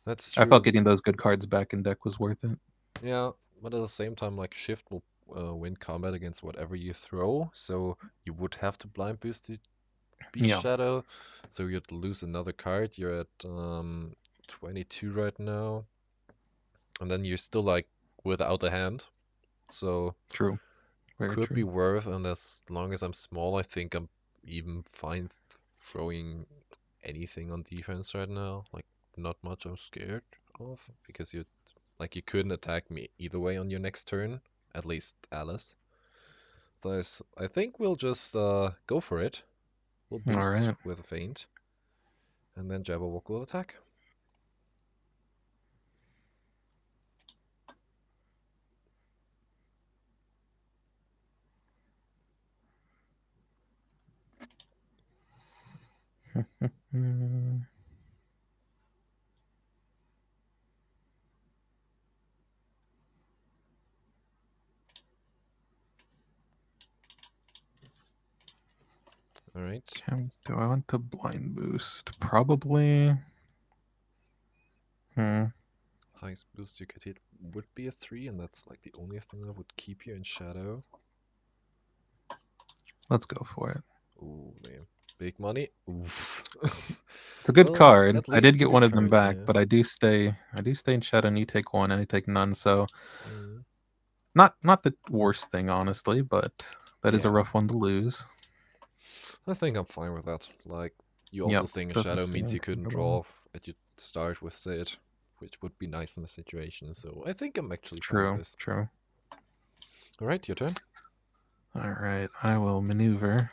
That's I felt true. getting those good cards back in deck was worth it. Yeah, but at the same time, like shift will win combat against whatever you throw, so you would have to blind boost to beat Yeah, Shadow, so you'd lose another card. You're at 22 right now, and then you're still like without a hand, so true. Very could be true. worth. And as long as I'm small, I think I'm even fine throwing anything on defense right now. Like not much I'm scared of because you couldn't attack me either way on your next turn, at least Alice. Thus, I think we'll just go for it. We'll All boost right. with a feint, and then Jabberwock will attack. All right. Do I want to blind boost? Probably. Highest boost you could hit would be a 3, and that's like the only thing that would keep you in shadow. Let's go for it. Ooh, man. Big money. Oof. It's a good Well, card. at I least did it's a get one good of them card, back, yeah. but I do stay in shadow, and you take 1 and I take none, so Mm, not the worst thing, honestly, but that is a yeah. rough one to lose. I think I'm fine with that. Like, you also Yep. staying in Doesn't shadow means seem you couldn't at draw all. off at your start with Sid, which would be nice in the situation. So I think I'm actually fine with True, this. true. All right, your turn. All right, I will maneuver.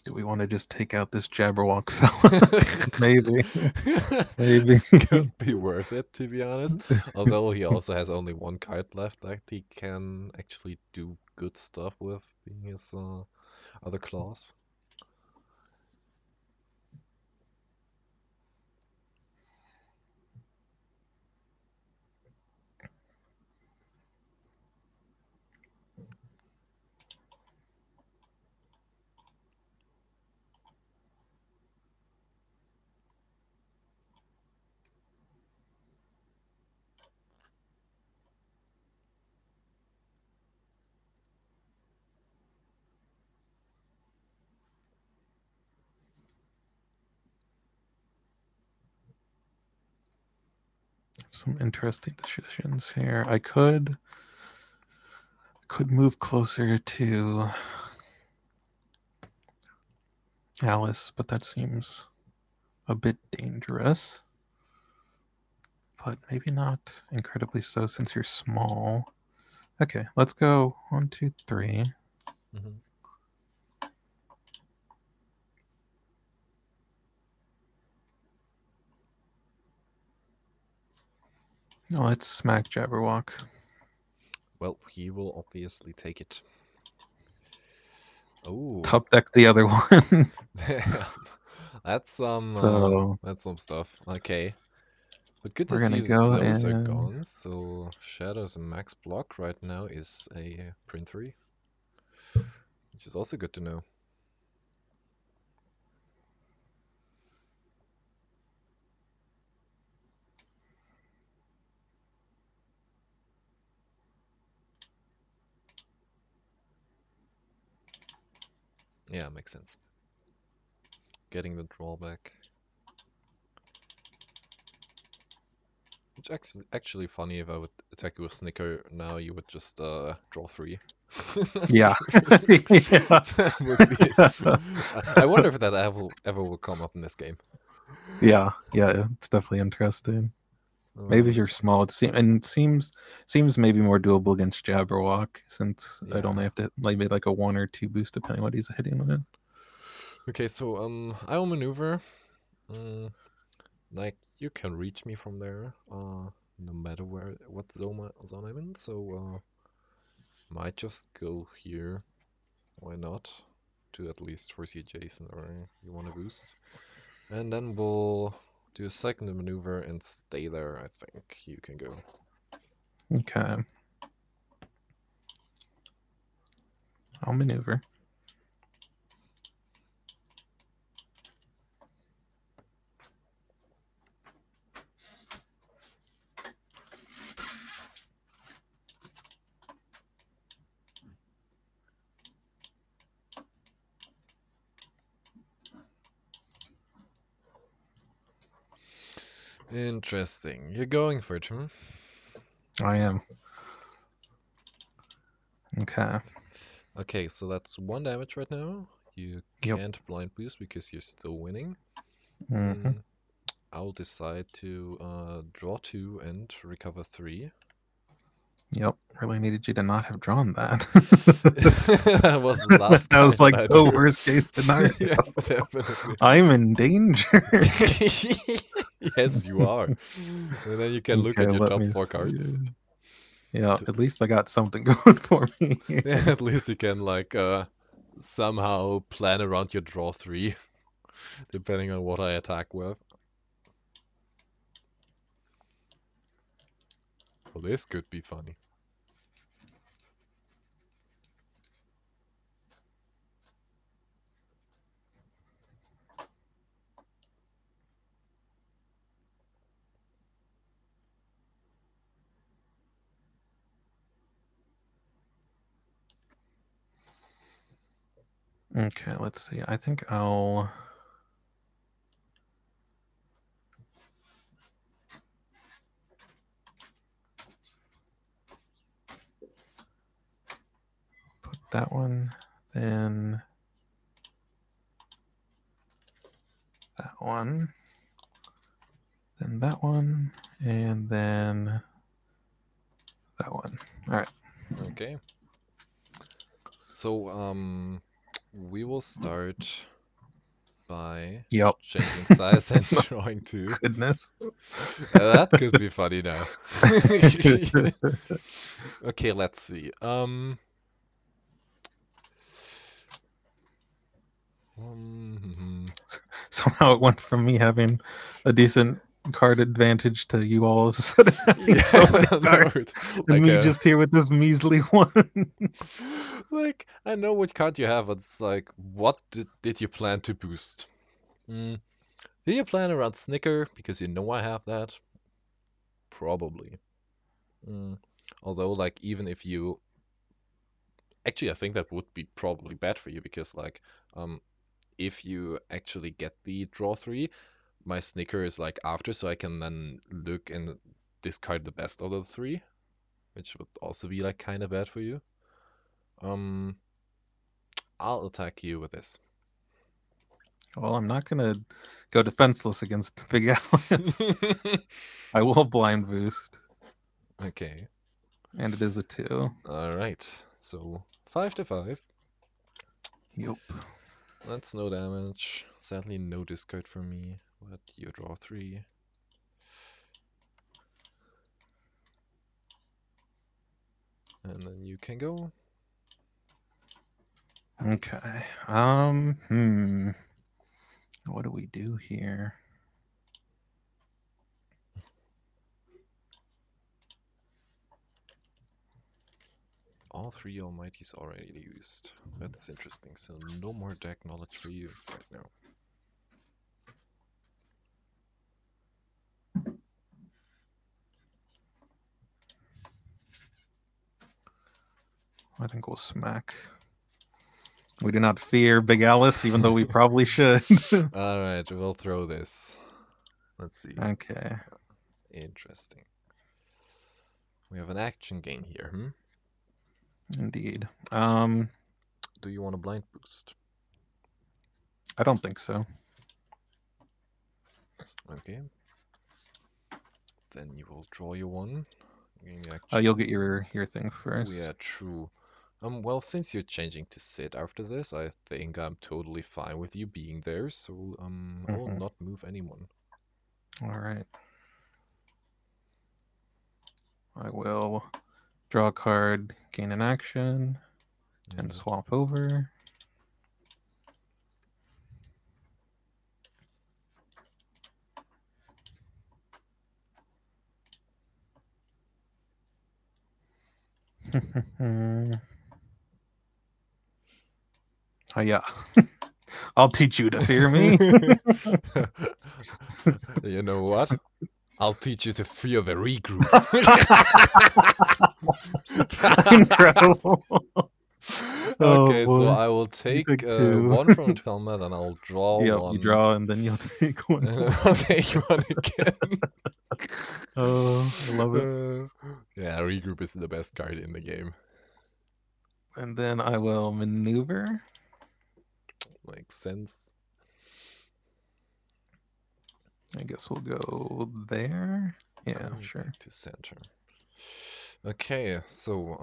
Do we want to just take out this Jabberwock fella? Maybe. Maybe. Could be worth it, to be honest. Although he also has only one card left that he can actually do good stuff with, being his other claws. Some interesting decisions here. I could move closer to Alice, but that seems a bit dangerous. But maybe not incredibly so since you're small. Okay, let's go 1, 2, 3. Mm-hmm. No, let's smack Jabberwock. Well, he will obviously take it. Oh, Top deck the other one. that's So some stuff. Okay, but good to we're see gonna that go those are and gone. So Shadow's max block right now is a print 3, which is also good to know. Yeah, makes sense. Getting the drawback. Which actually funny, if I would attack you with Snicker now, you would just draw 3. yeah. Yeah. That would be. I wonder if that ever will come up in this game. Yeah, it's definitely interesting. Maybe if you're small, seems maybe more doable against Jabberwock since I'd Yeah. only have to maybe like a 1 or 2 boost depending on what he's hitting with. Okay, so I will maneuver. Like you can reach me from there, no matter what zone I'm in. So might just go here. Why not? To at least foresee Jason, or you want to boost, and then we'll do a second maneuver and stay there. I think you can go. Okay. I'll maneuver. Interesting. You're going for it, huh? I am. Okay. Okay, so that's 1 damage right now. You Yep. can't blind boost because you're still winning. Mm-hmm. I'll decide to draw 2 and recover 3. Yep. Really needed you to not have drawn that. That was the last That time was that like I the drew. worst case scenario. Yeah, definitely. I'm in danger. Yes, you are. And then you can look Okay, at your let top me 4 cards. see. Yeah, at least I got something going for me. Yeah, at least you can like somehow plan around your draw 3, depending on what I attack with. Well, this could be funny. Okay, let's see. I think I'll put that one, then one, then that one, and then that one. All right. Okay. So we will start by Yep. changing size and drawing two. Goodness. That could be funny now. Okay, let's see. Somehow it went from me having a decent card advantage to you all of a sudden having so many cards, and like me just here with this measly one. Like, I know what card you have, but it's like, what did you plan to boost? Did you plan around Snicker? Because you know I have that. Probably. Although, like, even if you... Actually, I think that would be probably bad for you, because, like, if you actually get the draw 3, my Snicker is, like, after, so I can then look and discard the best of the 3, which would also be, like, kind of bad for you. I'll attack you with this. Well, I'm not gonna go defenseless against Big Alice. I will blind boost. Okay. And it is a 2. Alright, so 5 to 5. Yep. That's no damage. Sadly, no discard for me, but you draw 3. And then you can go. Okay. What do we do here? All 3 Almighties already used. That's interesting. So no more deck knowledge for you right now. I think we'll smack. We do not fear Big Alice, even though we probably should. Alright, we'll throw this. Let's see. Okay. Interesting. We have an action gain here, Indeed. Do you want a blind boost? I don't think so. Okay. Then you will draw your one. You'll get your thing first. Oh, yeah, true. Well, since you're changing to sit after this, I think I'm totally fine with you being there, so I will not move anyone. All right. I will draw a card, gain an action, and swap over. Oh yeah. I'll teach you to fear me. You know what? I'll teach you to fear the regroup. Incredible. Okay, boy. so I will take one from Telma, then I'll draw one. You draw, and then you'll take one. I'll take one again. Oh, I love it. Yeah, regroup is the best card in the game. And then I will maneuver. Makes sense. I guess we'll go there. Yeah, sure. Back to center. Okay, so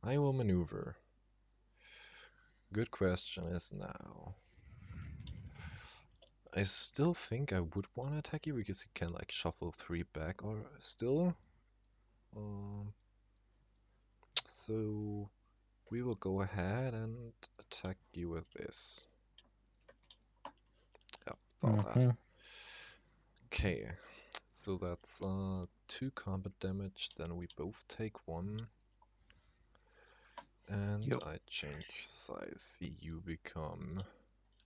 I will maneuver. Good question is now. I still think I would want to attack you because you can like shuffle 3 back or still. So we will go ahead and attack you with this. Yeah, thought that. Okay, so that's 2 combat damage, then we both take 1. And I change size. You become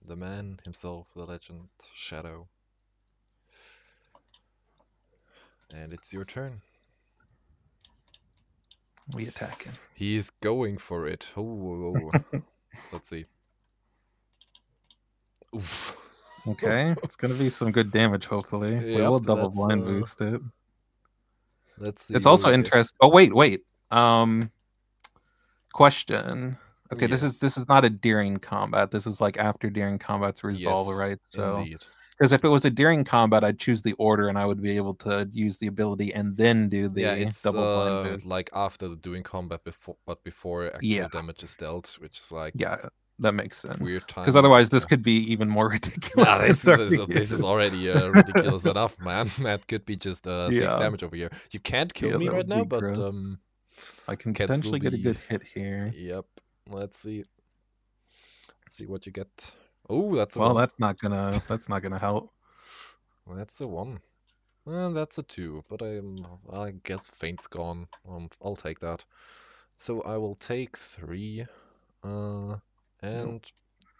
the man himself, the legend, Shadow. And it's your turn. We attack him. He is going for it. Oh. Let's see. Oof. Okay, it's gonna be some good damage, hopefully. Yep, we will double blind boost it. Let's see. It's also interesting. Oh wait. Question. Okay, yes. this is not a during combat. This is like after during combat's resolve, yes, right? So indeed. Because if it was a during combat, I'd choose the order and I would be able to use the ability and then do Yeah, the it's double blind boost. like after the doing combat before Yeah, actual damage is dealt, which is like yeah, that makes sense. weird Because timing, but otherwise, this yeah. could be even more ridiculous Nah, than this is 30. already ridiculous enough, man. That could be just 6 Yeah, damage over here. You can't kill yeah, me that right would now, be but gross. I can can still potentially get a be. good hit here. Yep. Let's see. See what you get. Oh, that's a Well, one. that's not gonna help. That's a one. Well, that's a two, but I guess Feint's gone. I'll take that. So I will take three. Yep. And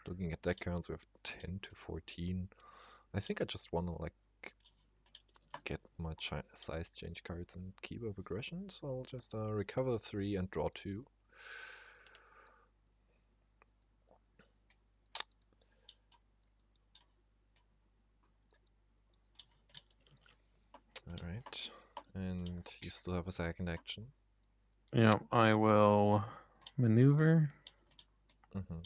looking at deck counts, we have 10 to 14. I think I just want to like get my size change cards and keep up aggression, so I'll just recover 3 and draw 2. Alright, and you still have a second action. Yep, I will maneuver. Mm-hmm.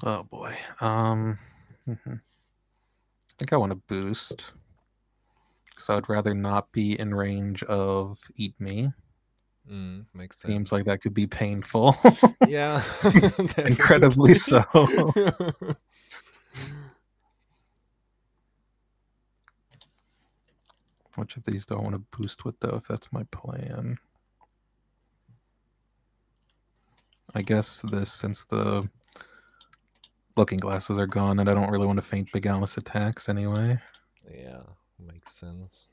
Oh boy. I think I want to boost because I would rather not be in range of eat me. Makes Seems sense. like that could be painful. Yeah, Incredibly so. Which of these do I want to boost with, though, if that's my plan? I guess this, since the looking glasses are gone, and I don't really want to feint Big Alice attacks anyway. Yeah, makes sense.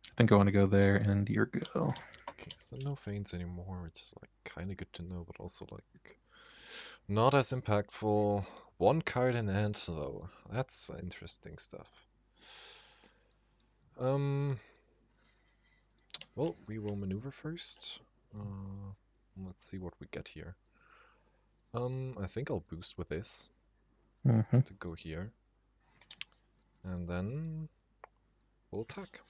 I think I want to go there, and your go. Okay, so no feints anymore, which is like kind of good to know, but also like not as impactful. One card in hand though. That's interesting stuff. Well, we will maneuver first. Let's see what we get here. I think I'll boost with this to go here. And then we'll attack.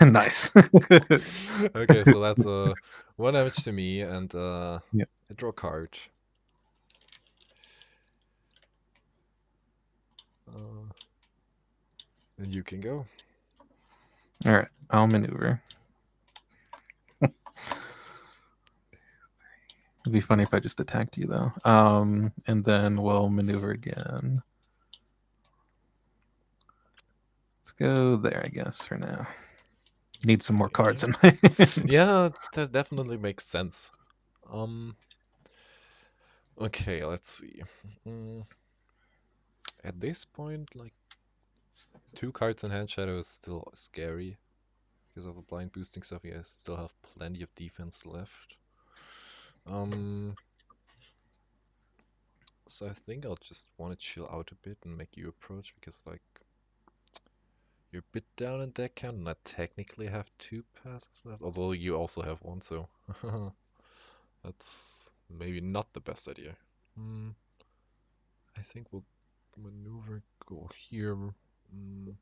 Nice. Okay, so that's 1 damage to me and Yeah. I draw a card. And you can go. All right, I'll maneuver. It'd be funny if I just attacked you, though. And then we'll maneuver again. Let's go there, I guess, for now. Need some more cards in my hand. Yeah, that definitely makes sense. Okay, let's see. At this point, like 2 cards in hand shadow is still scary because of the blind boosting stuff. You guys still have plenty of defense left. So I think I'll just want to chill out a bit and make you approach because like you're a bit down in deck count and I technically have 2 passes left, although you also have 1, so that's maybe not the best idea. I think we'll maneuver, go here, and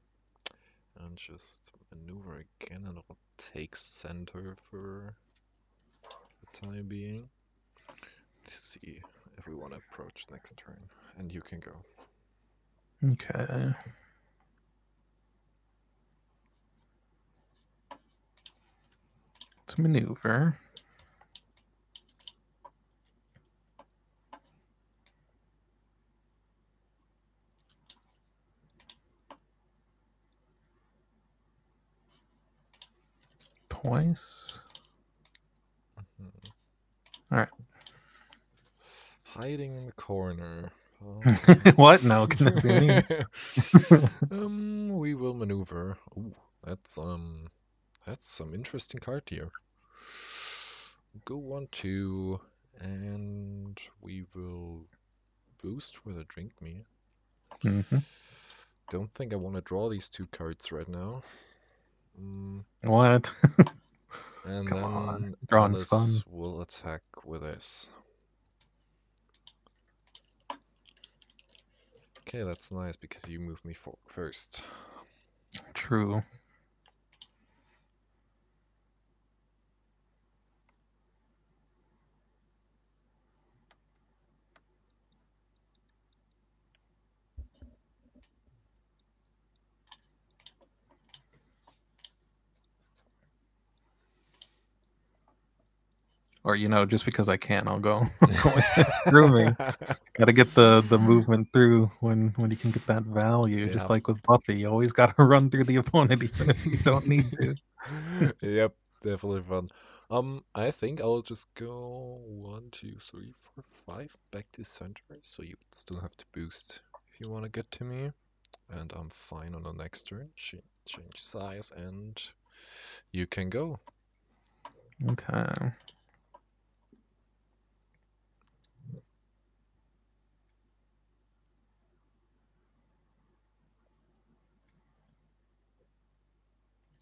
just maneuver again, and I'll take center for the time being to see if we want to approach next turn, and you can go. Okay. Let's maneuver. Twice. All right. Hiding in the corner. What? No, can that be me? We will maneuver. Ooh, that's some interesting card here. go 1-2, and we will boost with a drink me. Mm-hmm. Don't think I want to draw these two cards right now. What? And Come on. then Drawing's Alice fun. will attack with this. Okay, that's nice because you move me first. True. Or just because I can, I'll go going through me. Got to get the movement through when you can get that value. Just Yep. like with Buffy, you always got to run through the opponent even if you don't need to. Yep, definitely fun. I think I'll just go 1, 2, 3, 4, 5 back to center, so you still have to boost if you want to get to me. And I'm fine on the next turn. Change size, and you can go. Okay.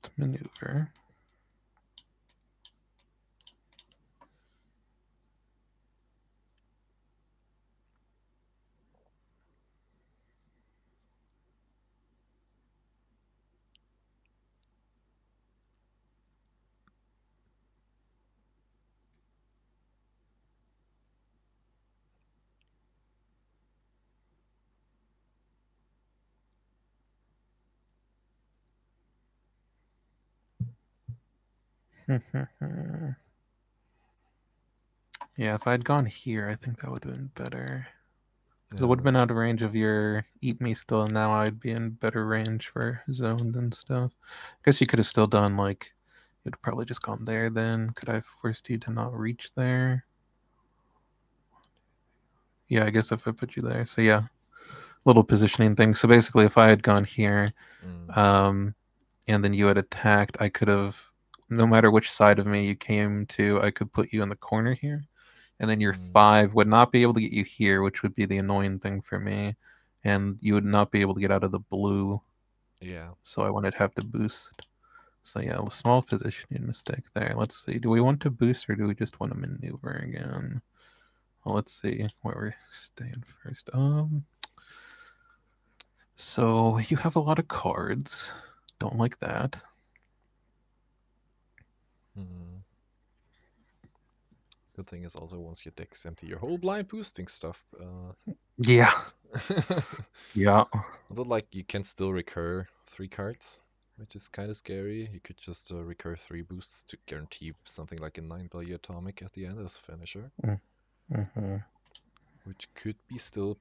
Let's maneuver. Yeah, if I had gone here, I think that would have been better. Because it would have been out of range of your Eat Me still, and now I'd be in better range for zones and stuff. I guess you could have still done, like, you'd probably just gone there then. Could I have forced you to not reach there? Yeah, I guess if I put you there. So yeah, little positioning thing. So basically, if I had gone here, Mm, and then you had attacked, I could have, no matter which side of me you came to, I could put you in the corner here. And then your mm, 5 would not be able to get you here, which would be the annoying thing for me. And you would not be able to get out of the blue, yeah. so I wanted to have to boost. So yeah, a small positioning mistake there. Let's see. Do we want to boost or do we just want to maneuver again? Well, let's see where we're staying first. So you have a lot of cards. Don't like that. Mm. Good thing is also once your deck's empty, your whole blind boosting stuff Yeah. ends. Yeah. Although, like, you can still recur 3 cards, which is kind of scary. You could just recur 3 boosts to guarantee something like a 9-value atomic at the end as finisher, Mm-hmm. which could be still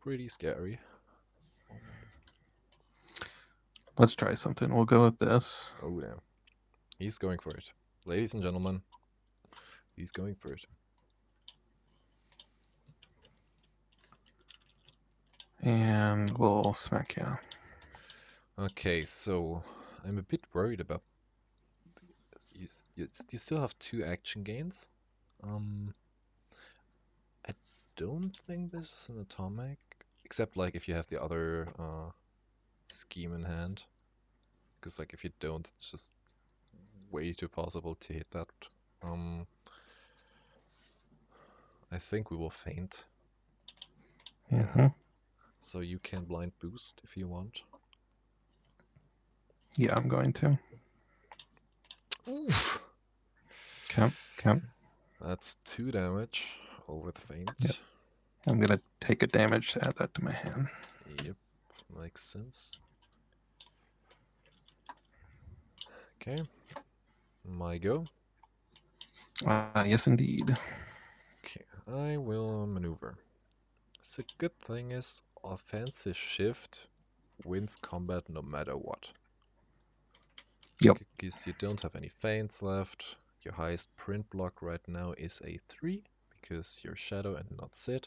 pretty scary. Let's try something. We'll go with this. Oh, damn. He's going for it. Ladies and gentlemen, he's going for it. And we'll smack you. Okay, so I'm a bit worried about you still have 2 action gains. I don't think this is an atomic, except like if you have the other scheme in hand. Because like if you don't, it's just way too possible to hit that. I think we will feint. Yeah. Mm-hmm. So you can blind boost if you want. Yeah, I'm going to. Oof. Okay. Okay. That's 2 damage over the Yep. feint. I'm gonna take a damage to add that to my hand. Yep, makes sense. Okay, my go. Yes, indeed. Okay, I will maneuver. So good thing is offensive shift wins combat no matter what. Yep. Because you don't have any feints left. Your highest print block right now is a 3 because you're shadow and not Sid.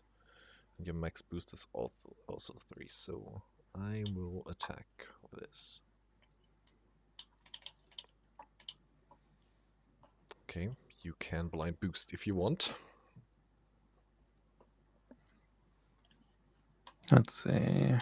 And your max boost is also 3, so I will attack with this. Okay, you can blind boost if you want. Let's see.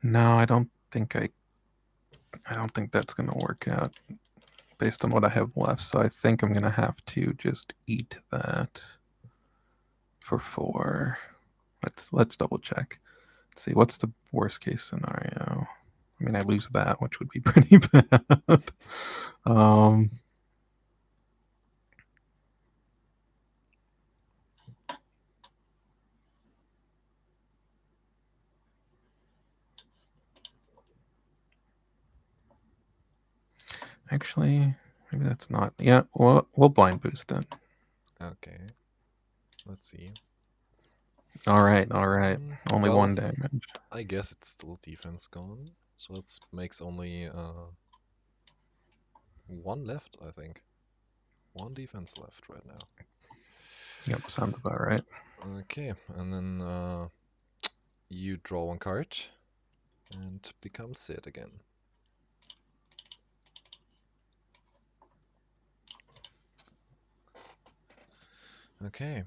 No, I don't think that's going to work out based on what I have left. So I think I'm going to have to just eat that for 4. Let's double check. Let's see, what's the worst case scenario? I mean, I lose that, which would be pretty bad. Actually, maybe that's not. Yeah, we'll blind boost it. Okay. Let's see. All right. Only Well, 1 damage. I guess it's still defense gone. So it makes only 1 left, I think. 1 defense left right now. Yep, sounds about right. Okay, and then you draw 1 card and become Sid again. Okay.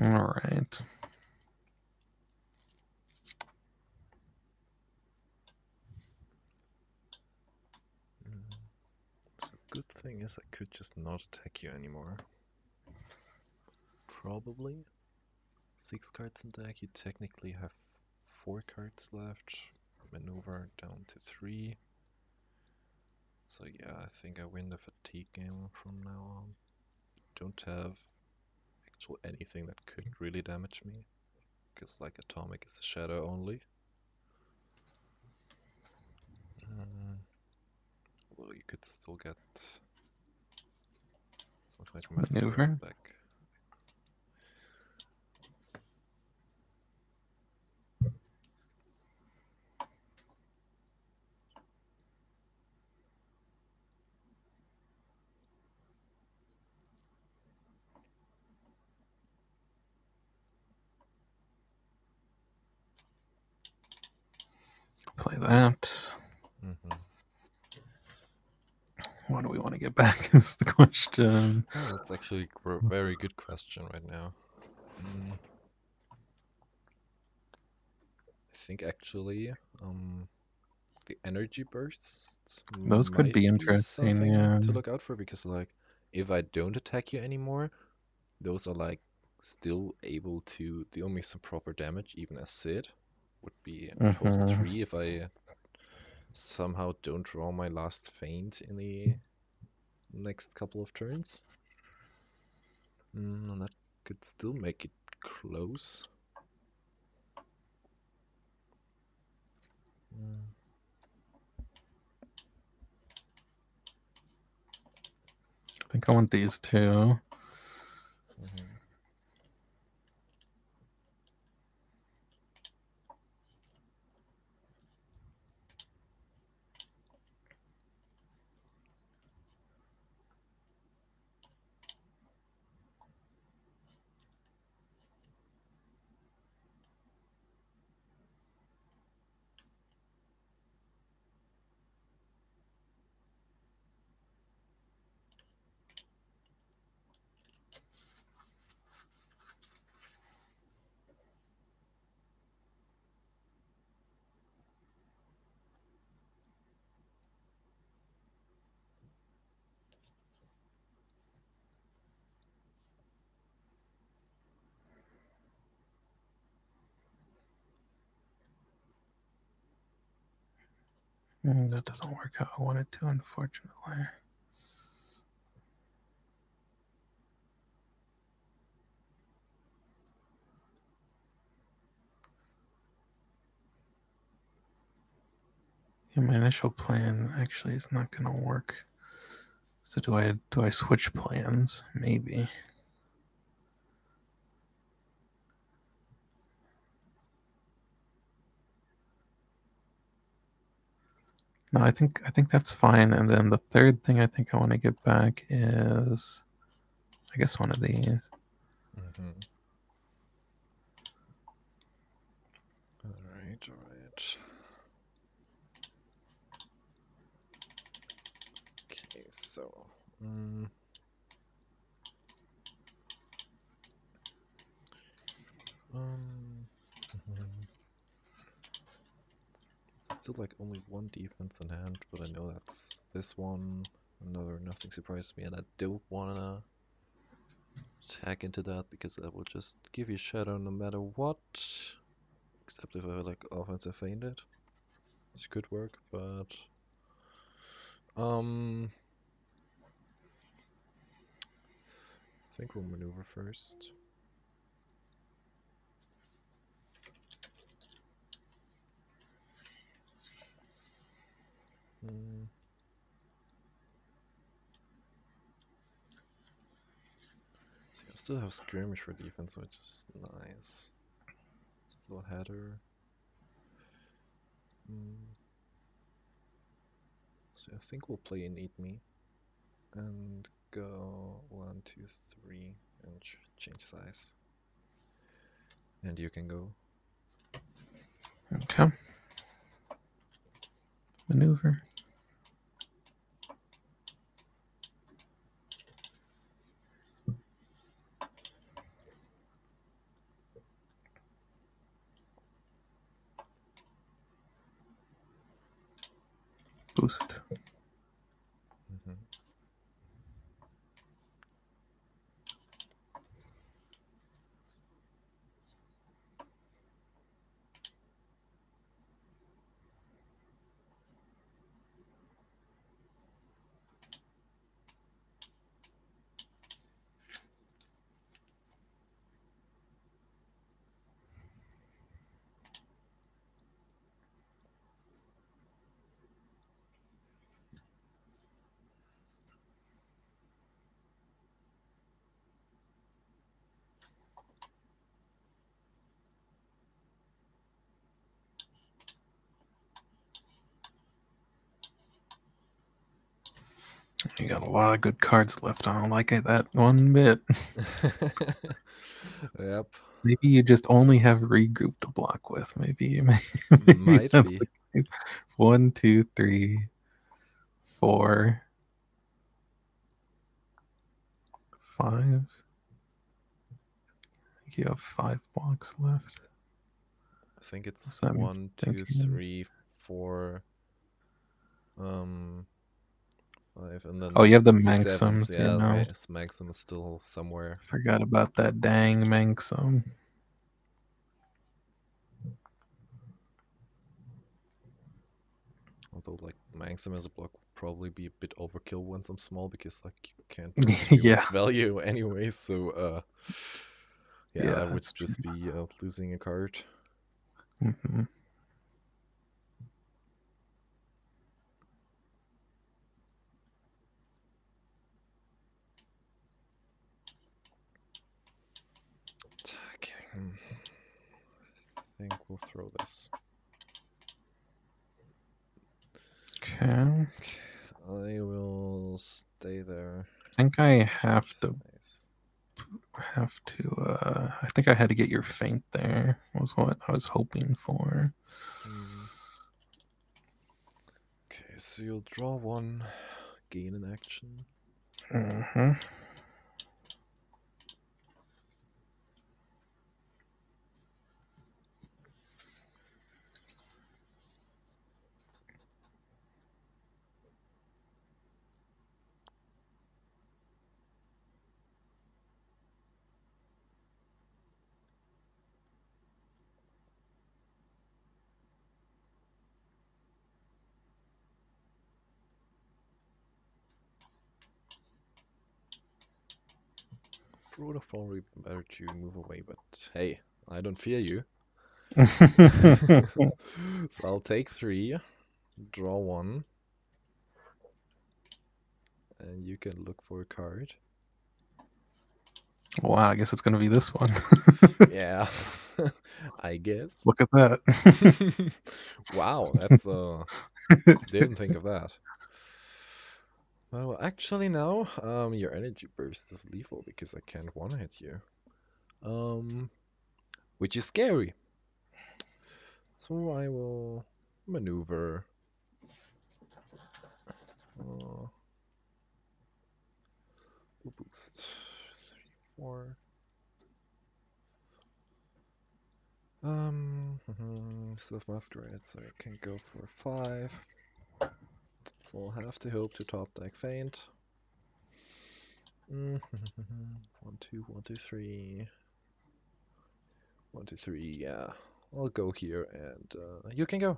All right. So good thing is I could just not attack you anymore. Probably. 6 cards in deck, you technically have 4 cards left. Maneuver down to 3. So yeah, I think I win the fatigue game from now on. Don't have actual anything that could really damage me. Because like atomic is a shadow only. Although you could still get something like Maneuver. back. Play that. Mm-hmm. What do we want to get back is the question. Oh, that's actually a very good question right now. I think actually the energy bursts Those could might be be interesting. something Yeah. to look out for, because like if I don't attack you anymore, those are like still able to deal me some proper damage even as Sid. Would be a total 3 if I somehow don't draw my last feint in the next couple of turns. And that could still make it close. I think I want these 2. That doesn't work how I wanted to, unfortunately. Yeah, my initial plan actually is not gonna work. So do I switch plans? Maybe. No, I think that's fine. And then the third thing I think I want to get back is, I guess, one of these. Mm-hmm. All right, all right. Okay, so. Mhm. So still like only one defense in hand, but I know that's this one. Another nothing surprises me, and I don't wanna tag into that because that will just give you shadow no matter what. Except if I like offensive fainted, which could work, but I think we'll maneuver first. Hmm. See, I still have skirmish for defense, which is nice. Still a header. So I think we'll play in Eat Me and go 1, 2, 3 and change size. And you can go. Okay. Maneuver. Boost. Mm-hmm. You got a lot of good cards left. I don't like it that one bit. Yep. Maybe you just only have regroup to block with. Maybe Might that's be. the case. 1, 2, 3, 4, 5. You have 5 blocks left. I think it's So I'm 1, 2, thinking. 3, 4, 5, and Oh, you then have the 6, 7. Manxums, you Yeah, know. Maxim is still somewhere. Forgot about that dang Manxum. Although, like, Maxim as a block would probably be a bit overkill once I'm small because, like, you can't do too Yeah. much value anyway. So, yeah, Yeah, that would that's just be losing a card. Mm-hmm. Attacking. I think we'll throw this. Okay. I will stay there. I think I Change size. I think I had to get your feint there, was what I was hoping for. Okay, so you'll draw one, gain an action. Mm-hmm. Would have probably been better to move away, but hey, I don't fear you. So I'll take 3. draw one, and you can look for a card. Wow, I guess it's gonna be this one. Yeah, I guess. Look at that. Wow, that's didn't think of that. Well, actually no. Your energy burst is lethal because I can't one-hit you. Um, which is scary. So I will maneuver. Uh, boost 3, 4. Still masquerade, so I can go for 5. So I'll have to hope to top deck faint. 1, 2, 1, 2, 3. 1, 2, 3. Yeah, I'll go here, and you can go.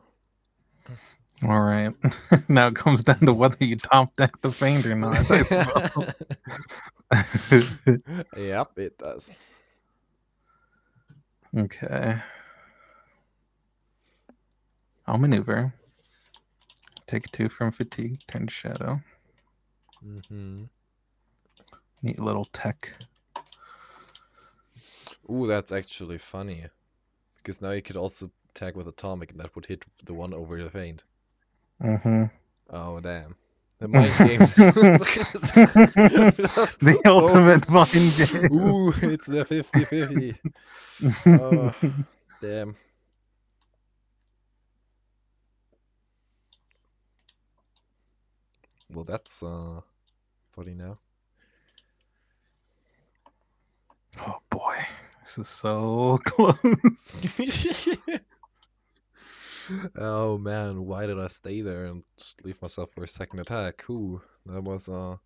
All right. Now it comes down to whether you top deck the Fiend or not, I suppose. Yep, it does. Okay. I'll maneuver. Take 2 from fatigue, turn to shadow. Neat little tech. Ooh, that's actually funny. Because now you could also attack with Atomic, and that would hit the one over the feint. Oh, damn. The mind games. The ultimate mind game. Ooh, it's the 50-50. Oh, damn. Well, that's funny now. Oh boy, this is so close. Oh man, why did I stay there and just leave myself for a second attack? Ooh, that was a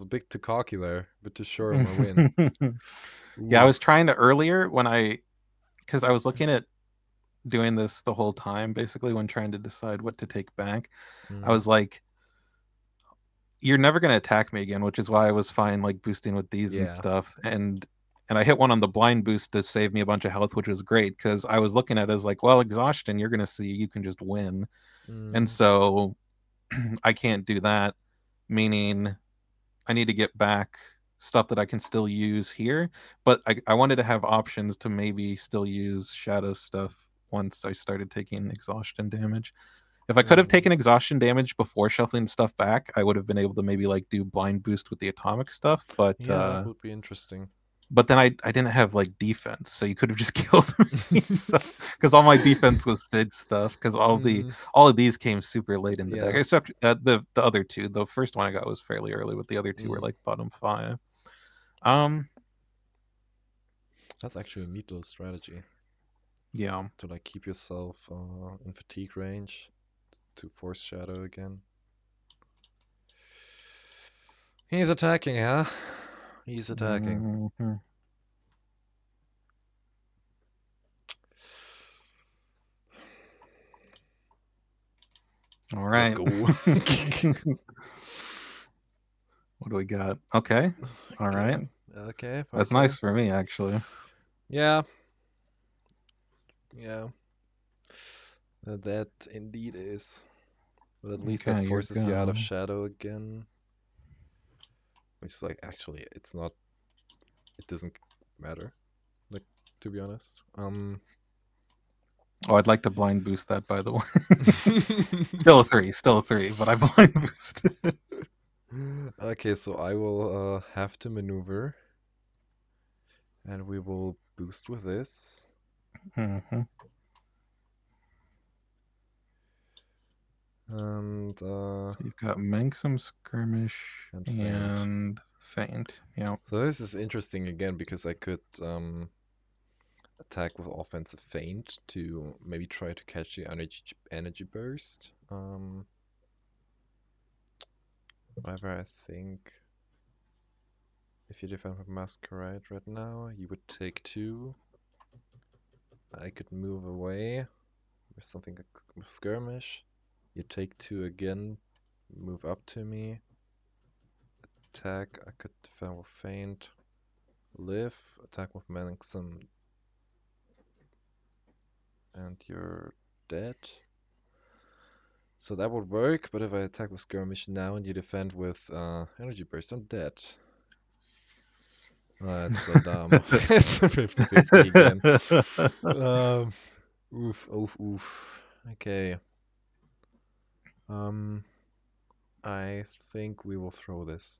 bit too cocky there, a bit too sure of my win. Yeah, I Ooh. was trying to earlier because I was looking at doing this the whole time, basically when trying to decide what to take back. I was like, you're never going to attack me again, which is why I was fine like boosting with these and Yeah. stuff. And I hit one on the blind boost to save me a bunch of health, which was great because I was looking at it as like, well, exhaustion, you're going to see you can just win. And so I can't do that, meaning I need to get back stuff that I can still use here. But I wanted to have options to maybe still use shadow stuff once I started taking exhaustion damage. If I could have taken exhaustion damage before shuffling stuff back, I would have been able to maybe like do blind boost with the atomic stuff. Yeah, that would be interesting. But then I didn't have like defense, so you could have just killed me. Because all my defense was Sid stuff. Because all of these came super late in the deck, Yeah. except the other two. The first one I got was fairly early, but the other two were like bottom 5. That's actually a neat little strategy. Yeah. To like keep yourself in fatigue range to force shadow again. He's attacking, huh? He's attacking. All right. Let's go. What do we got? Okay. All right. Okay. That's Okay. nice for me, actually. Yeah. Yeah. That indeed is. But at least that Okay, you're forces you out of go. shadow again. Which is like, actually, it's not. It doesn't matter. Like, to be honest. Oh, I'd like to blind boost that, by the way. Still a 3, but I blind boosted. Okay, so I will have to maneuver. And we will boost with this. And So you've got Manxum, Skirmish, and Feint. Yeah. So this is interesting again because I could attack with offensive feint to maybe try to catch the energy burst. However, I think if you defend with Masquerade right now, you would take 2. I could move away with something like with Skirmish. You take 2 again, move up to me. Attack, I could defend with feint. Live, attack with Manxum, and you're dead. So that would work, but if I attack with skirmish now and you defend with energy burst, I'm dead. That's so dumb. It's a 50-50 again. Um, oof, oof, oof. Okay. Um, I think we will throw this.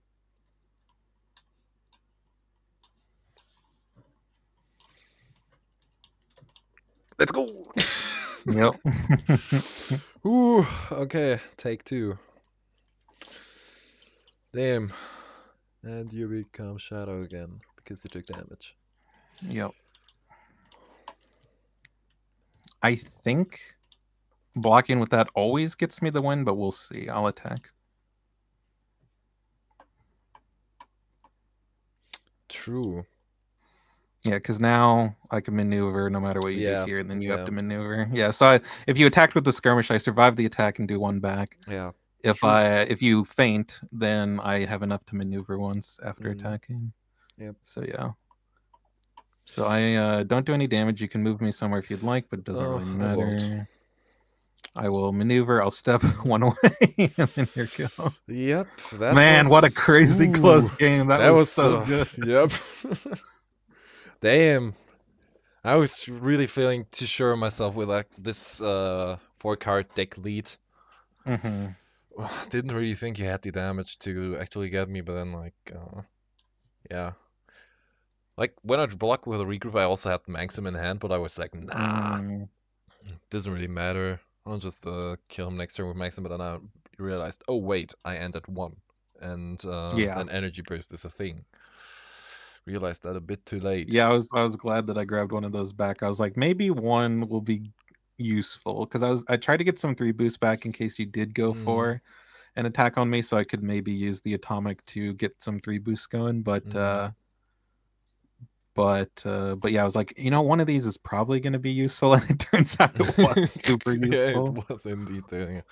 Let's go! Yep. Ooh, okay, take two. Damn. And you become shadow again because you took damage. Yep. I think blocking with that always gets me the win, but we'll see. I'll attack. True. Yeah, because now I can maneuver no matter what you do Yeah, here, and then you have yeah, to maneuver. Yeah, so if you attacked with the skirmish, I survive the attack and do one back. yeah. If True. if you faint, then I have enough to maneuver once after Mm, attacking. yep. So yeah. So I don't do any damage. You can move me somewhere if you'd like, but it doesn't Oh, really I won't. matter. I will maneuver. I'll step one away, and then here you go. Yep, that Man, what a was. crazy Ooh, close game. That that was was. so good. Yep. Damn. I was really feeling too sure of myself with like this 4-card deck lead. Hmm. Didn't really think you had the damage to actually get me, but then like yeah. Like when I blocked with a regroup, I also had Maxim in hand, but I was like, nah, Mm, doesn't really matter. I'll just kill him next turn with Maxim, but then I realized, oh wait, I ended one, and yeah. then energy burst is a thing. Realized that a bit too late. Yeah, I was glad that I grabbed one of those back. I was like, maybe one will be useful because I tried to get some 3 boost back in case you did go Mm, for an attack on me, so I could maybe use the atomic to get some 3 boosts going. mm. But yeah, I was like, one of these is probably going to be useful, and it turns out it was super Yeah, it useful. was indeed the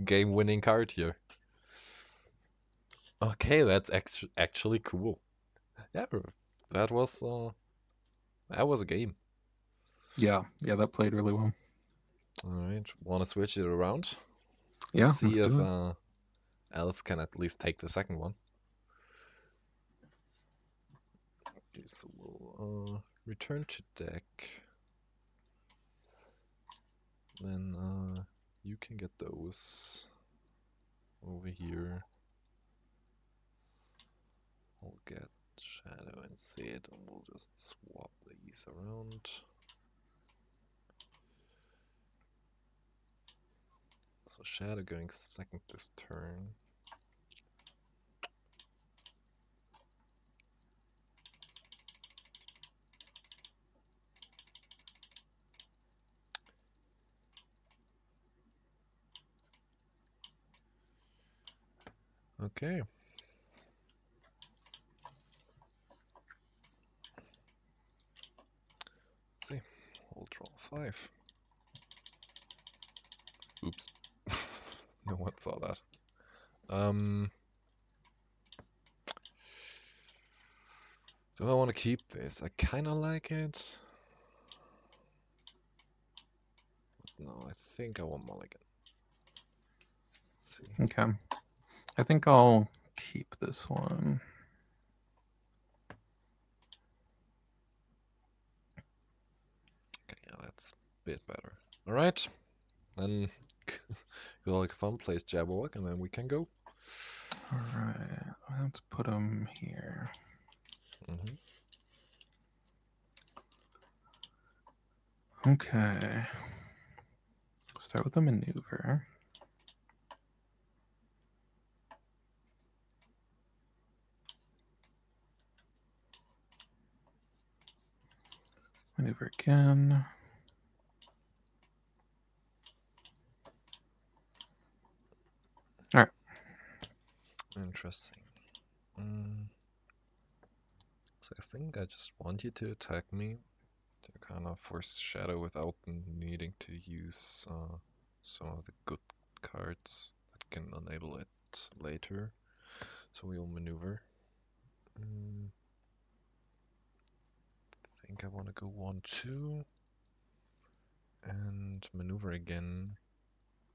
game-winning card here. Okay, that's actually cool. Yeah, that was a game. Yeah, yeah, that played really well. All right, want to switch it around? Let's Yeah, let's see if do it. Alice can at least take the second one. Okay, so we'll return to deck. Then you can get those over here. I'll get Shadow and Sid, and we'll just swap these around. So Shadow going second this turn. Okay. Let's see. We'll draw 5. Oops. No one saw that. Do I want to keep this? I kind of like it. No, I think I want Mulligan. Let's see. Okay, I think I'll keep this one. Okay, yeah, that's a bit better. Alright, then good luck fun, plays Jabberwock, and then we can go. All right, let's put them here. Mm-hmm. Okay, start with the maneuver. Maneuver again. All right. Interesting. So I think I just want you to attack me to kind of force Shadow without needing to use some of the good cards that can enable it later. So we'll maneuver. I think I want to go 1-2 and maneuver again.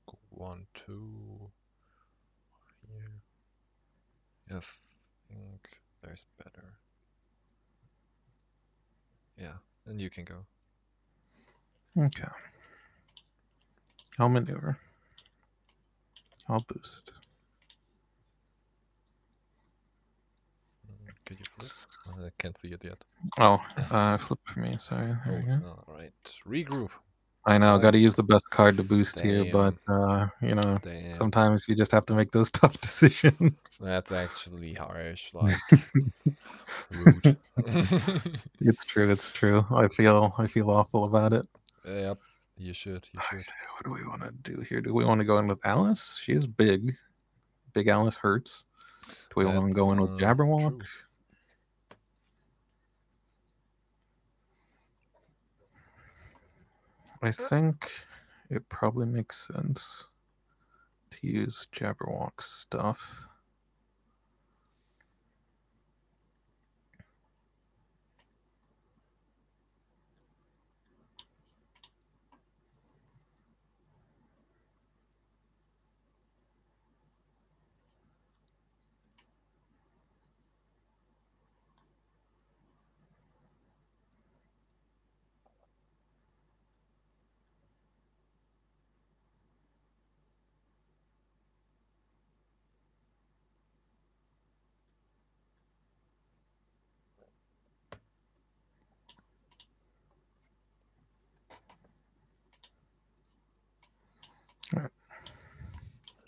Go one, two here. I think there's better. Yeah, and you can go. Okay. I'll maneuver. I'll boost. Could you flip? I can't see it yet. Oh, flip for me. Sorry. There we go. All right. Regroup. I know. Got to use the best card to boost here, but Damn. you know, Damn. sometimes you just have to make those tough decisions. That's actually harsh. Like rude. It's true. It's true. I feel awful about it. Yep. You should. You should. What do we want to do here? Do we want to go in with Alice? She is big. Big Alice hurts. Do we want to go in with Jabberwock? True. I think it probably makes sense to use Jabberwock's stuff.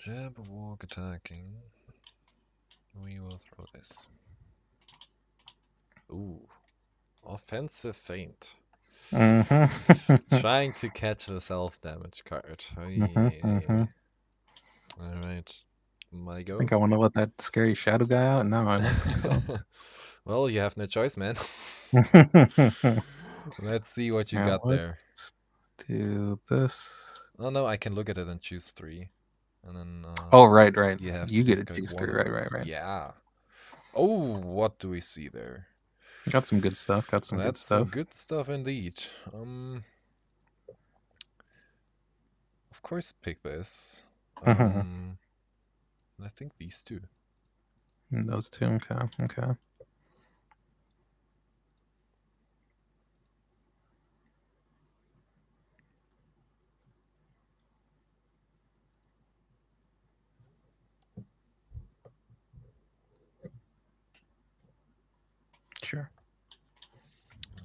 Jabberwock attacking. We will throw this. Ooh. Offensive feint. Trying to catch a self-damage card. Alright. My go. I think I want to let that scary shadow guy out. No, I don't think so. Well, you have no choice, man. Let's see what you got there. Let's do this. Oh no, I can look at it and choose 3. And then Oh, right. you have You to get a discard choose 1 3. of them. Right. Yeah. Oh, what do we see there? Got some good stuff. That's some good stuff indeed. Of course pick this. I think these two. Those two. Okay. Sure.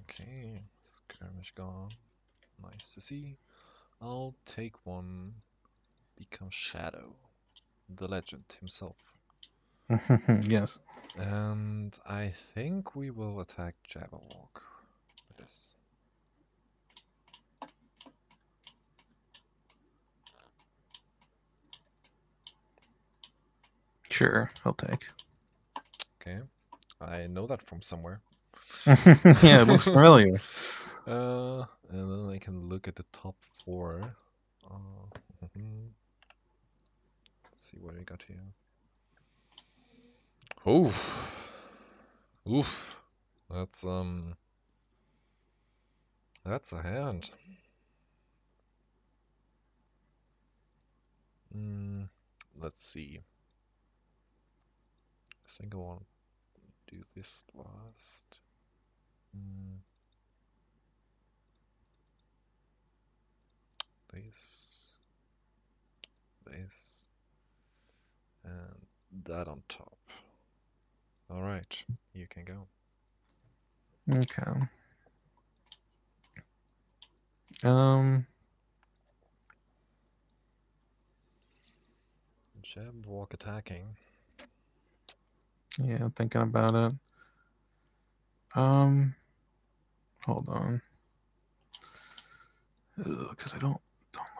Okay, skirmish gone. Nice to see. I'll take 1. Become Shadow. The legend himself. Yes. And I think we will attack Jabberwock with this. Sure, I'll take. Okay, I know that from somewhere. Yeah, it looks familiar. And then I can look at the top 4. Let's see what I got here. Oof. That's a hand. Let's see. I think I want to do this last. This, and that on top. All right, you can go. Okay. Jabberwock attacking. Yeah, thinking about it. Hold on. Because I don't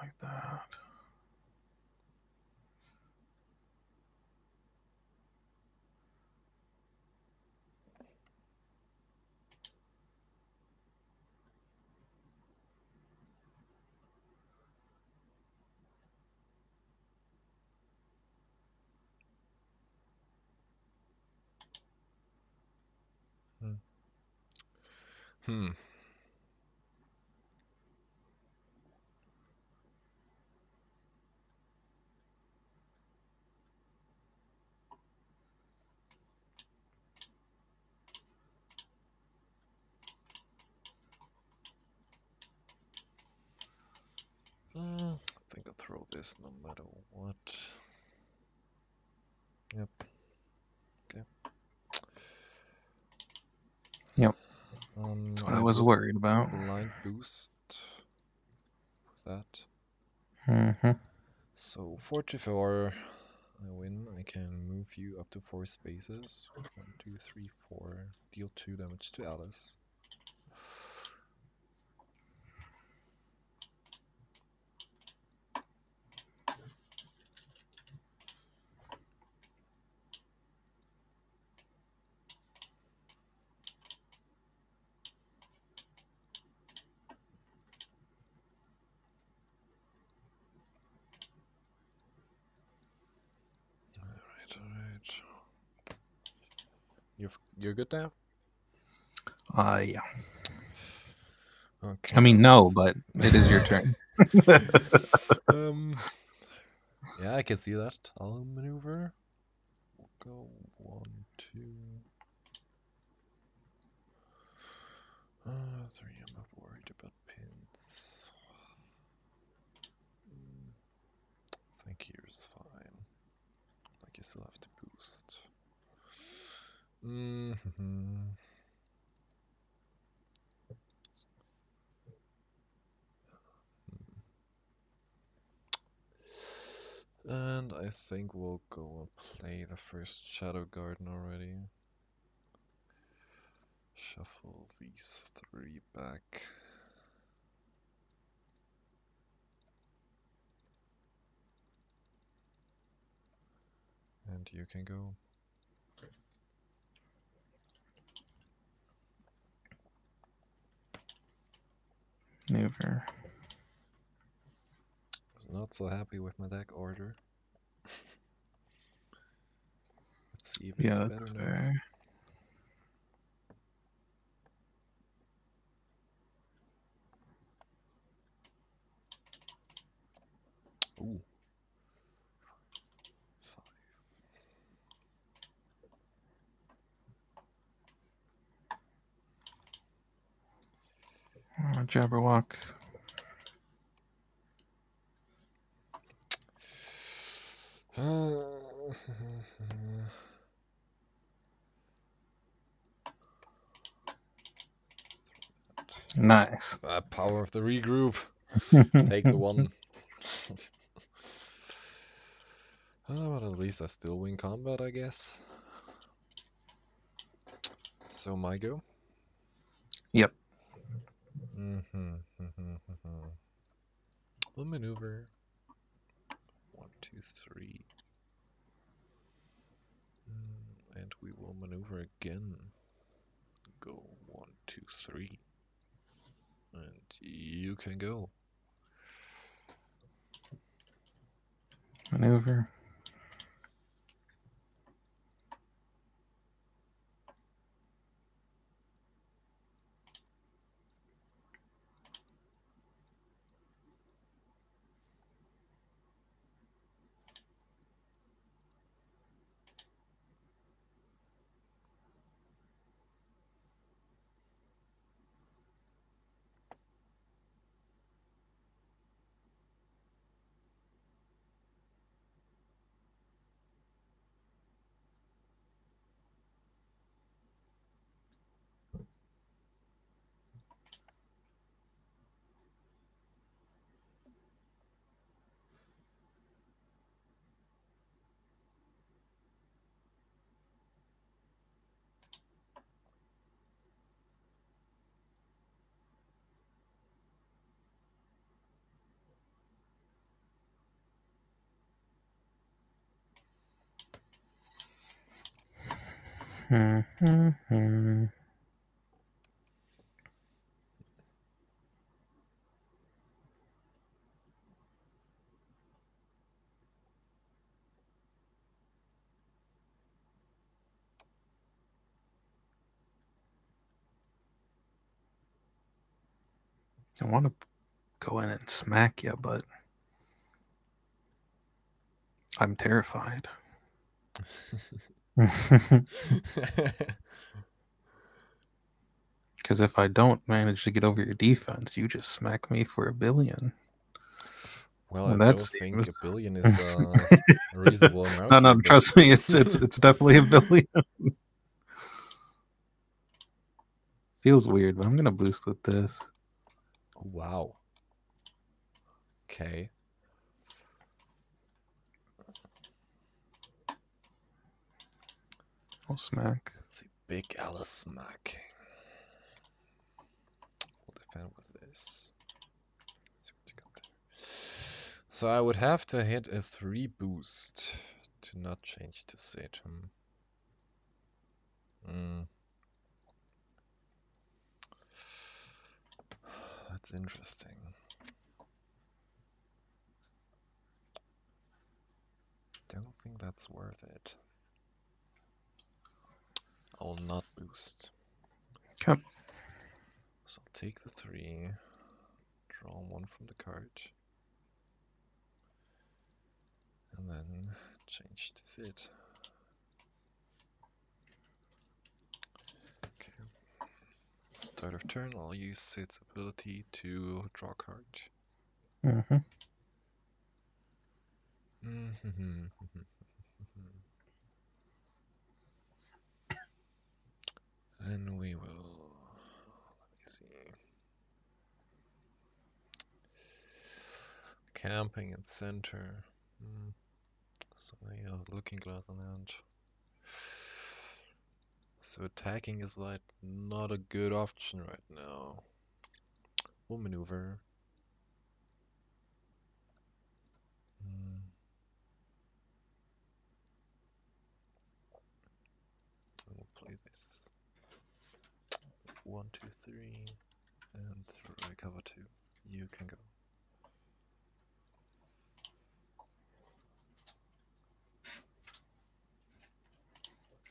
like that. Hmm. I think I'll throw this no matter what. Yep. Okay. Yep. That's what I was will worried about. blind boost with that. Mm-hmm. So 44, I win. I can move you up to 4 spaces. 1, 2, 3, 4. Deal 2 damage to Alice. Alright. You're good now? Yeah. Okay. I mean, no, but it is your turn. Yeah, I can see that. I'll maneuver. We'll go 1, 2. 3, I'm not worried about pins. I think here's fine. Like you still have to boost. And I think we'll go and play the first Shadow Garden already. Shuffle these 3 back. And you can go. Maneuver. Was not so happy with my deck order. Let's see if it's better now. Fair. Ooh. 5. Jabberwock. Nice. Power of the regroup. Take the one. But at least I still win combat, I guess. So my go? Yep. We'll maneuver. 1, 2, 3. And we will maneuver again. Go 1, 2, 3. And you can go. Maneuver. I want to go in and smack you, but I'm terrified. Because if I don't manage to get over your defense, you just smack me for $1 billion. Well, I Well, that don't think seems. a billion is a reasonable amount No, here, no, but trust me, it's definitely a billion. Feels weird, but I'm gonna boost with this. oh, wow. Okay. I'll smack. Let's see. Big Alice smacking. We'll defend with this. Let's see what you got there. So I would have to hit a 3 boost to not change the Saturn. That's interesting. Don't think that's worth it. I'll not boost. Okay. So I'll take the 3, draw 1 from the card, and then change to Sid. Okay. Start of turn, I'll use Sid's ability to draw a card. Mm-hmm. And we will, let me see, camping in center. Something else, looking glass on hand. So attacking is like not a good option right now. We'll maneuver. We'll play this. 1, 2, 3, and recover 2. You can go.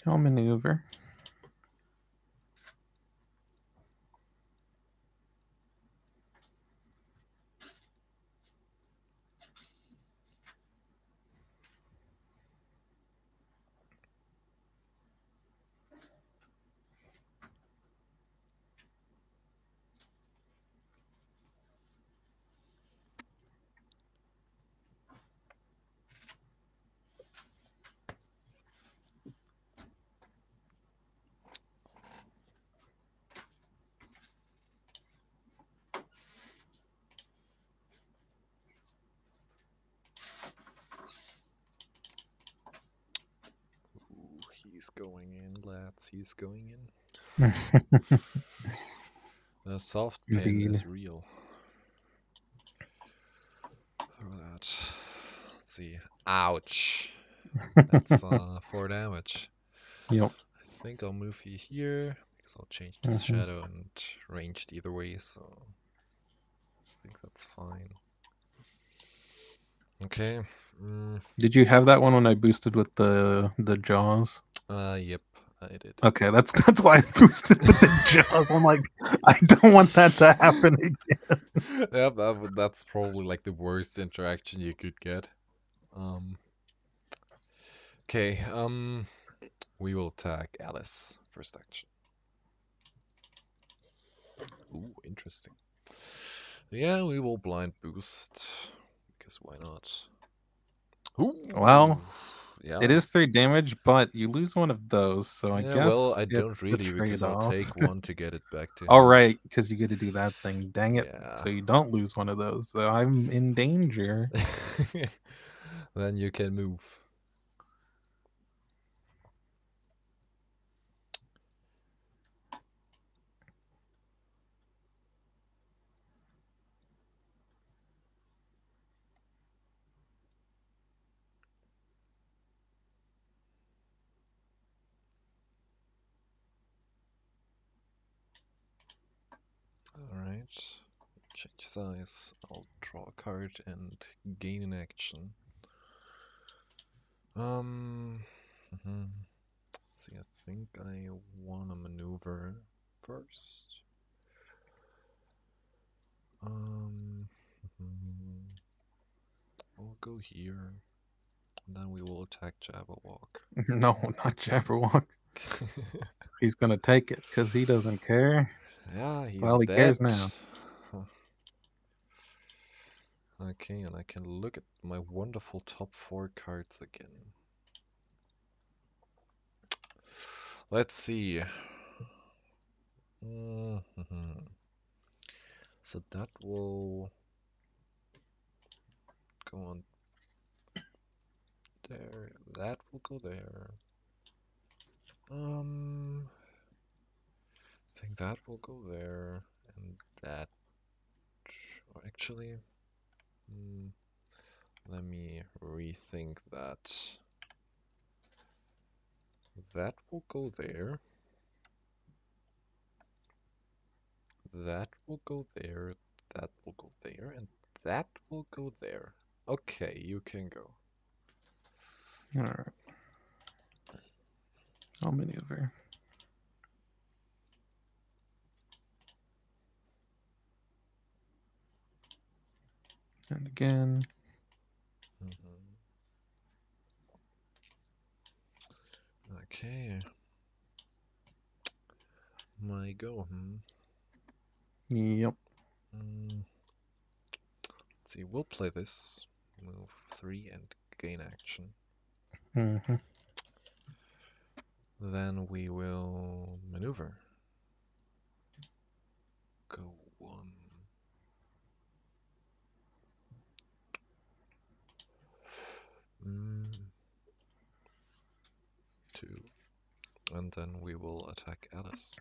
I'll maneuver. Ooh, he's going in, lads. He's going in. The soft pin Indeed. is real. Throw that. Let's see. Ouch. That's 4 damage. Yep. I think I'll move you here because I'll change this shadow and ranged either way, so I think that's fine. Okay. Did you have that one when I boosted with the jaws? Yep, I did. Okay, that's why I boosted with the jaws. I'm like, I don't want that to happen again. Yeah, that's probably like the worst interaction you could get. Okay, we will attack Alice first action. Ooh, interesting. Yeah, we will blind boost because why not? Ooh, Well, yeah. it is 3 damage, but you lose one of those, so I Yeah, well, guess I don't it's the really because I'll trade-off. take 1 to get it back to All hand. right, because you get to do that thing. Dang it! Yeah. So you don't lose one of those. So I'm in danger. Then you can move. Alright. Change size. I'll draw a card and gain an action. See, I think I wanna maneuver first. We'll go here, and then we will attack Jabberwock. No, not Jabberwock. He's gonna take it because he doesn't care. Yeah, he's Well, he dead. cares now. Okay, and I can look at my wonderful top 4 cards again. Let's see. So that will go on there. That will go there. I think that will go there, and that. Or actually, let me rethink that. That will go there. That will go there. That will go there, and that will go there. Okay, you can go. All right. I'll maneuver. And again. Okay. My go, Yep. Let's see, we'll play this. Move 3 and gain action. Then we will maneuver. Go 1. 2. And then we will attack Alice.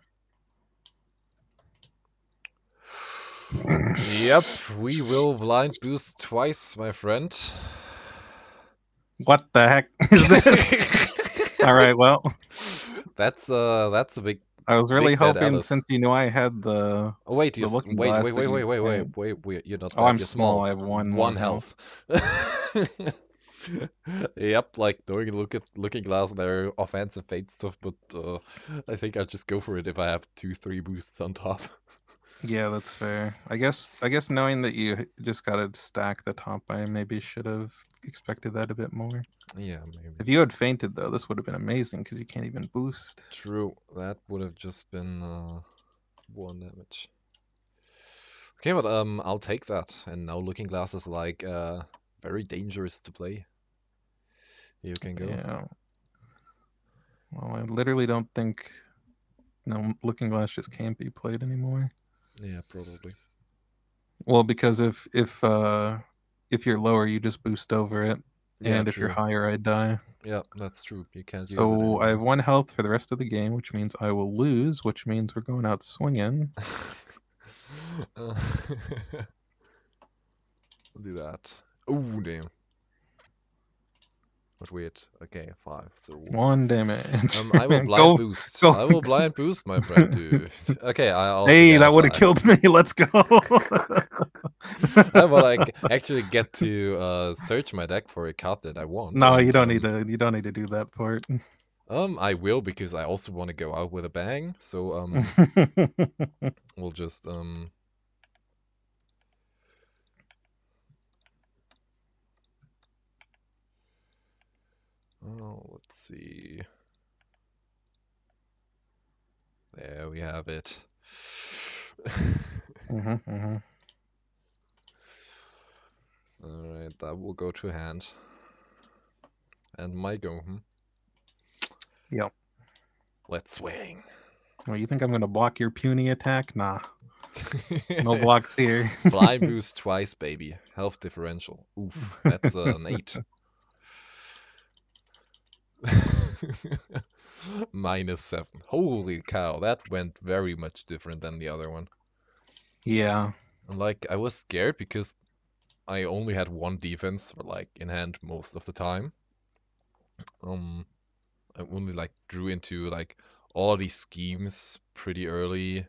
Yep, we will blind boost twice, my friend. What the heck is this? All right, well, that's a big. I was really big bad hoping Alice. since you knew I had the Oh wait, the looking wait, glass wait, that wait, you'd wait, wait, faint. wait, wait, you're not Oh, bad. I'm You're small. small. I have one One more health. Yep, like knowing looking glass and their offensive fate stuff, but I think I'll just go for it if I have 2-3 boosts on top. Yeah, that's fair. I guess knowing that you just gotta stack the top, I maybe should have expected that a bit more. Yeah, maybe. If you had fainted though, this would have been amazing because you can't even boost. True, that would have just been 1 damage. Okay, but I'll take that. And now looking glass is like very dangerous to play. You can go. Yeah. Well, I literally don't think looking glass just can't be played anymore. Yeah, probably. Well, because if you're lower, you just boost over it, Yeah, and if you're true. higher, I die. Yeah, that's true. You can't use it So I have anymore. 1 health for the rest of the game, which means I will lose, which means we're going out swinging. I'll do that. Oh, damn. But wait, okay, 5. So 1 damage. I will blind Go, boost. go. I will blind boost, my friend, dude. Okay, I also Hey, get a that would have 5. killed me. Let's go. But I actually get to search my deck for a card that I want, No, you and don't need to. You don't need to do that part. I will because I also want to go out with a bang. So we'll just oh, let's see. There we have it. Alright, that will go to hand. And my go, Yep. Let's swing. Well, you think I'm gonna block your puny attack? Nah. No blocks here. Blind boost twice, baby. Health differential. Oof, that's an 8. -7. Holy cow, that went very much different than the other one. Yeah. And like, I was scared because I only had 1 defense, like, in hand most of the time. I only like drew into like all these schemes pretty early.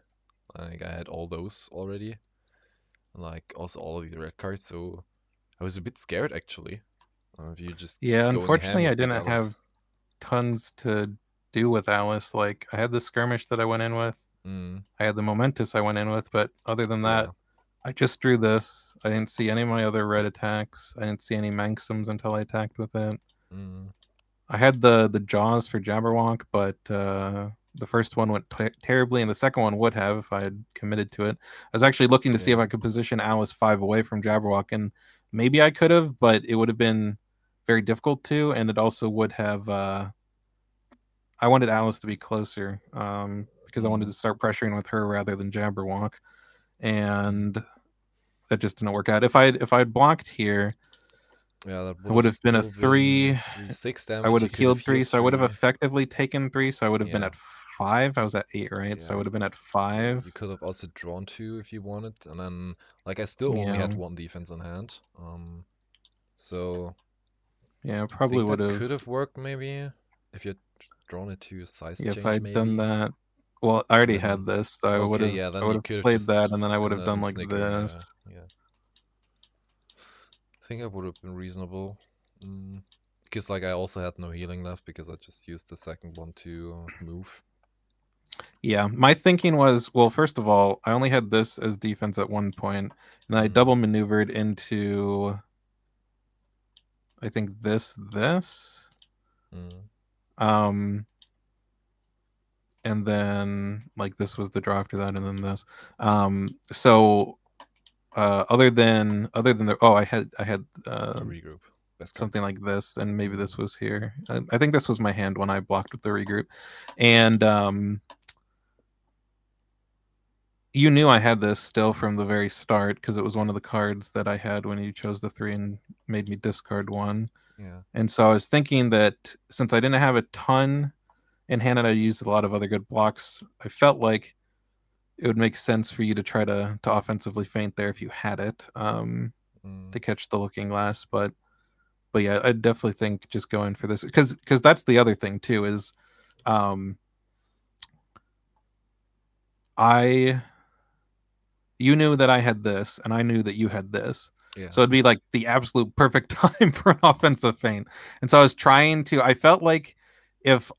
Like I had all those already. Like also all of these red cards, so I was a bit scared actually. Of you just Yeah, going ham unfortunately, I with Big didn't Alice. have tons to do with Alice. Like, I had the skirmish that I went in with. I had the momentous I went in with, but other than that, Yeah. I just drew this. I didn't see any of my other red attacks. I didn't see any Manxums until I attacked with it. I had the jaws for Jabberwock, but the first one went terribly, and the second one would have if I had committed to it. I was actually looking to see if I could position Alice 5 away from Jabberwock, and maybe I could have, but it would have been very difficult to, and it also would have. I wanted Alice to be closer because I wanted Mm. to start pressuring with her rather than Jabberwock, Mm. and that just didn't work out. If I'd blocked here, Yeah, that it would would have have been a still been 3. 3-6 I damage. would You have could have healed 3, healed so I would have 3. effectively taken 3. So I would have been Yeah, at 5. I was at 8, right? So I yeah, would have been at yeah. 5. You could have also drawn 2 if you wanted, and then like I still only Yeah, had 1 defense in hand. So yeah, I probably think would that have. could have worked maybe if you'd drawn it to size Yeah, if change I'd done maybe, that. Well, I and already then had this. So I would okay, have. yeah, I then would you have could have played that, just and then I would gone have ahead done and like snicker. Yeah, this. yeah. I think that would have been reasonable. Because like I also had no healing left because I just used the second one to move. Yeah, my thinking was, well, first of all, I only had this as defense at one point, and I Mm, double maneuvered into, I think this, mm, um, and then like this was the draw after that, and then this. So other than the I had the regroup. Best card. something like this, and maybe Mm, this was here. I think this was my hand when I blocked with the regroup, and you knew I had this still from the very start because it was one of the cards that I had when you chose the 3 and made me discard 1. yeah, And so I was thinking that since I didn't have a ton in hand and I used a lot of other good blocks, I felt like it would make sense for you to try to offensively feint there if you had it, mm, to catch the looking glass. But yeah, I definitely think just going for this because that's the other thing too is um I you knew that I had this, and I knew that you had this. yeah, So it'd be like the absolute perfect time for an offensive feint. And so I was trying to. I felt like if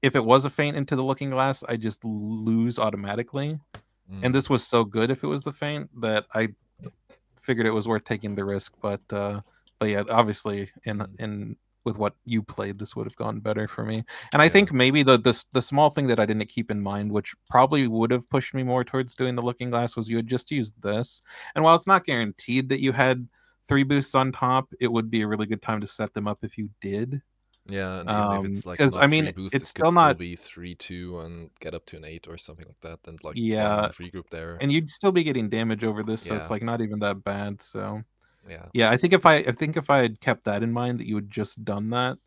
if it was a feint into the looking glass, I just lose automatically. And mm, this was so good if it was the feint that I figured it was worth taking the risk. But yeah, obviously mm, in with what you played, this would have gone better for me. And I yeah, think maybe the small thing that I didn't keep in mind, which probably would have pushed me more towards doing the looking glass, was you had just used this. And while it's not guaranteed that you had 3 boosts on top, it would be a really good time to set them up if you did. yeah. And even if it's like Because I not mean, 3 boost, it's it could still still not. be 3-2 and get up to an 8 or something like that. And like one Yeah, regroup there. and you'd still be getting damage over this, so it's Yeah, like not even that bad. So yeah, yeah, I think if I had kept that in mind that you had just done that,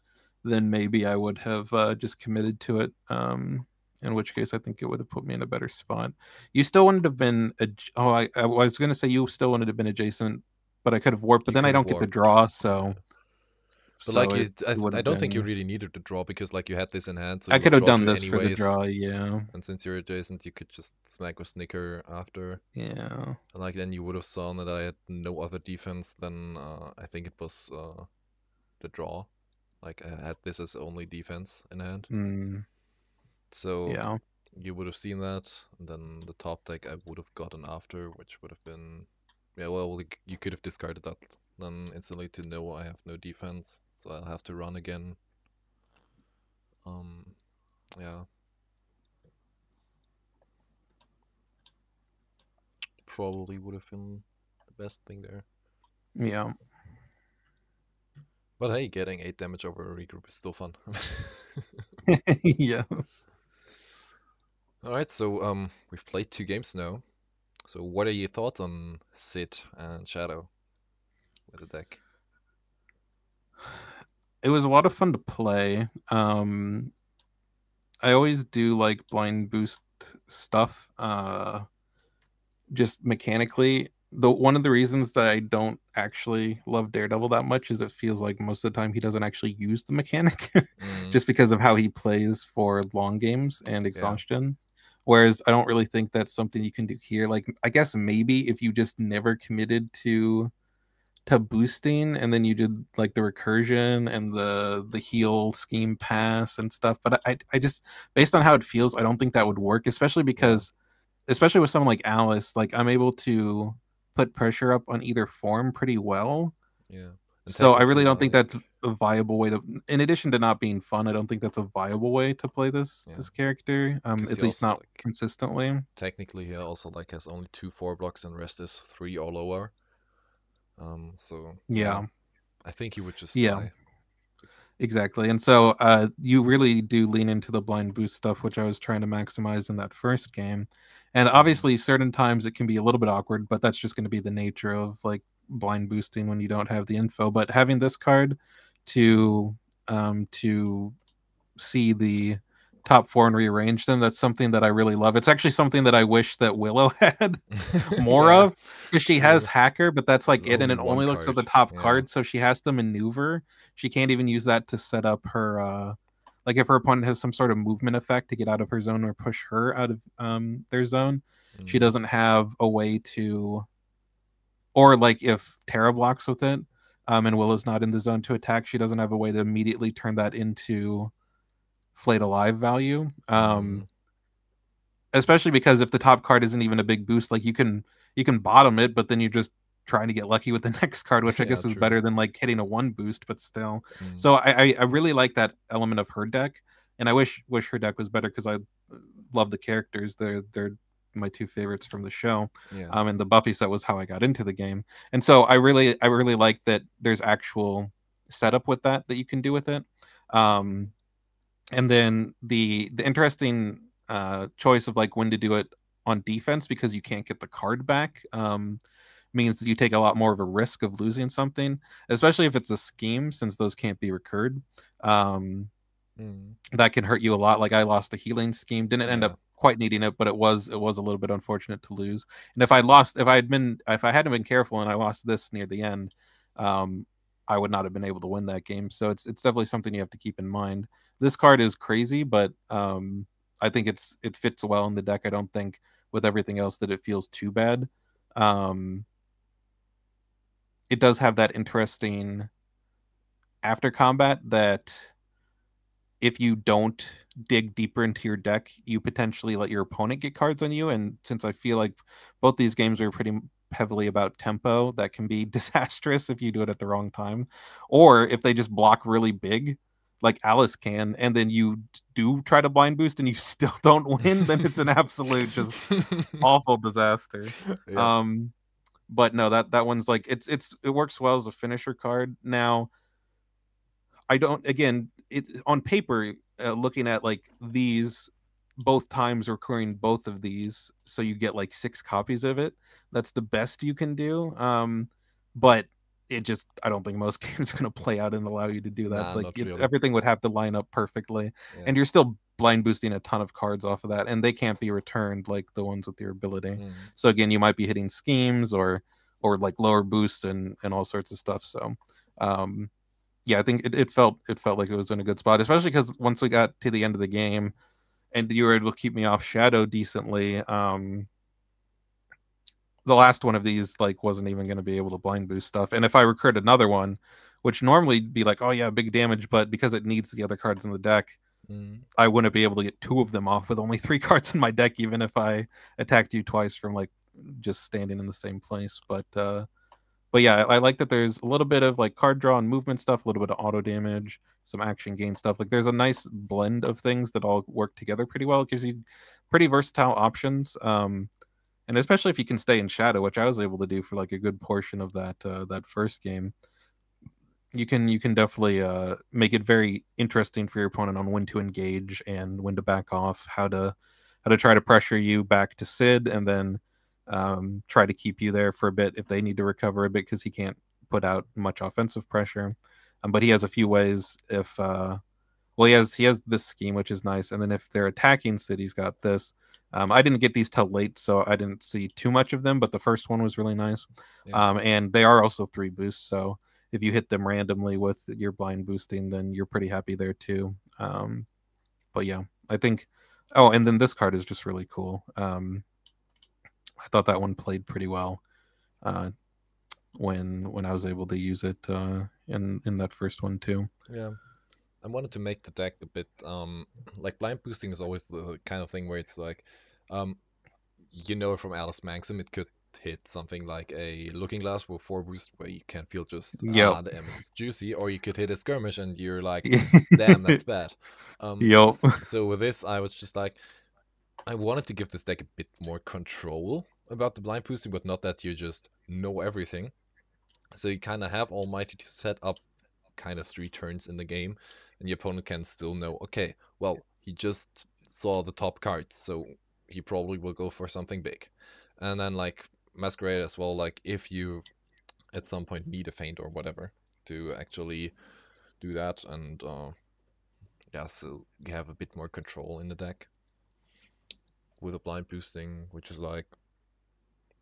then maybe I would have just committed to it. In which case, I think it would have put me in a better spot. You still wanted to have been. Oh, I was going to say you still wanted to have been adjacent, but I could have warped. But you then I could have don't get the warped. draw, Yeah. so But like it, it would I have don't think you been. really needed to draw because like you had this in hand, so I you would could have draw done 2 this for the anyways. draw. Yeah, And since you're adjacent, you could just smack with Snicker after. yeah. And like then you would have saw that I had no other defense than I think it was the draw. Like I had this as only defense in hand. Mm, So yeah. you would have seen that, and then the top deck I would have gotten after, which would have been, yeah, well, like, you could have discarded that then instantly to know I have no defense, so I'll have to run again. Um, yeah, probably would have been the best thing there. Yeah. But hey, getting 8 damage over a regroup is still fun. Yes. Alright, so we've played 2 games now. So what are your thoughts on Sid and Shadow with the deck? It was a lot of fun to play. I always do like blind boost stuff. Just mechanically, the one of the reasons that I don't actually love Daredevil that much is it feels like most of the time he doesn't actually use the mechanic, Mm, just because of how he plays for long games and yeah, exhaustion. Whereas I don't really think that's something you can do here. Like I guess maybe if you just never committed to boosting and then you did like the recursion and the heal scheme pass and stuff, but I just, based on how it feels, I don't think that would work, especially yeah, because, especially with someone like Alice, like I'm able to put pressure up on either form pretty well. yeah. And So I technically, really don't think like, that's a viable way to, in addition to not being fun, I don't think that's a viable way to play yeah, this character, because he at least also not like consistently. technically he also like has only 2 4 blocks and rest is 3 or lower. So yeah, Yeah, I think he would just yeah, die. exactly. And so you really do lean into the blind boost stuff, which I was trying to maximize in that first game. And Mm, obviously, certain times it can be a little bit awkward, but that's just going to be the nature of like blind boosting when you don't have the info. But having this card to see the top four and rearrange them, that's something that I really love. It's actually something that I wish that Willow had more yeah, of, because she has true. hacker, but that's like There's it, and only it one only looks at card. the top Yeah. card, so she has to maneuver. She can't even use that to set up her like if her opponent has some sort of movement effect to get out of her zone or push her out of their zone, she Mm, doesn't have a way to, or like if Terra blocks with it, and Willow's not in the zone to attack, she doesn't have a way to immediately turn that into flayed alive value. mm, Especially because if the top card isn't even a big boost, like you can bottom it, but then you're just trying to get lucky with the next card, which I yeah, guess is true. better than like hitting a one boost, but still. Mm, So I really like that element of her deck, and I wish her deck was better because I love the characters. They're my two favorites from the show. yeah. And the Buffy set was how I got into the game, and so I really like that there's actual setup with that you can do with it. Um, and then the interesting choice of like when to do it on defense, because you can't get the card back, means that you take a lot more of a risk of losing something, especially if it's a scheme, since those can't be recurred. um, Mm, that can hurt you a lot. Like I lost a healing scheme, didn't end yeah. up quite needing it, but it was a little bit unfortunate to lose. And if I hadn't been careful and I lost this near the end, um, I would not have been able to win that game. So it's definitely something you have to keep in mind. This card is crazy, but I think it fits well in the deck. I don't think with everything else that it feels too bad. Um, it does have that interesting after combat that if you don't dig deeper into your deck, you potentially let your opponent get cards on you. And since I feel like both these games are pretty heavily about tempo, that can be disastrous if you do it at the wrong time. Or if they just block really big, like Alice can, and then you do try to blind boost and you still don't win, then it's an absolute just awful disaster. Yep. Um, but no, that one's like it works well as a finisher card. Now I don't, again, it on paper, looking at like these both times recurring both of these, so you get like six copies of it. That's the best you can do. But it just, I don't think most games are going to play out and allow you to do that. Nah, Like not really. everything would have to line up perfectly, Yeah. and you're still blind boosting a ton of cards off of that, and they can't be returned like the ones with your ability. Mm, So again, you might be hitting schemes or like lower boosts and all sorts of stuff. So um yeah, I think it felt like it was in a good spot, especially because once we got to the end of the game and you were able to keep me off shadow decently. The last one of these like wasn't even going to be able to blind boost stuff, and if I recruit another one, which normally be like, oh yeah, big damage, but because it needs the other cards in the deck, mm, I wouldn't be able to get two of them off with only three cards in my deck, even if I attacked you twice from like just standing in the same place. But yeah, I like that there's a little bit of like card draw and movement stuff, a little bit of auto damage, some action gain stuff. Like there's a nice blend of things that all work together pretty well. It gives you pretty versatile options. And especially if you can stay in shadow, which I was able to do for like a good portion of that first game, you can definitely make it very interesting for your opponent on when to engage and when to back off, how to try to pressure you back to Sid, and then try to keep you there for a bit if they need to recover a bit because he can't put out much offensive pressure. But he has a few ways if well he has this scheme which is nice, and then if they're attacking Sid, he's got this. I didn't get these till late, so I didn't see too much of them, but the first one was really nice. yeah. And they are also three boosts, so if you hit them randomly with your blind boosting, then you're pretty happy there too. But yeah, I think. Oh, and then this card is just really cool. I thought that one played pretty well uh, when I was able to use it in that first one too. Yeah. I wanted to make the deck a bit like blind boosting is always the kind of thing where it's like um from Alice Maxim it could hit something like a Looking Glass with 4 boost where you can feel just Yep. damn it's juicy, or you could hit a skirmish and you're like damn that's bad. Yep. So with this I was just like I wanted to give this deck a bit more control about the blind boosting, but not that you just know everything. So you kind of have Almighty to set up kind of 3 turns in the game, and your opponent can still know, okay, well, he just saw the top card, so he probably will go for something big. And then like Masquerade as well, like if you at some point need a feint or whatever to actually do that, and yeah, so you have a bit more control in the deck with a blind boosting, which is like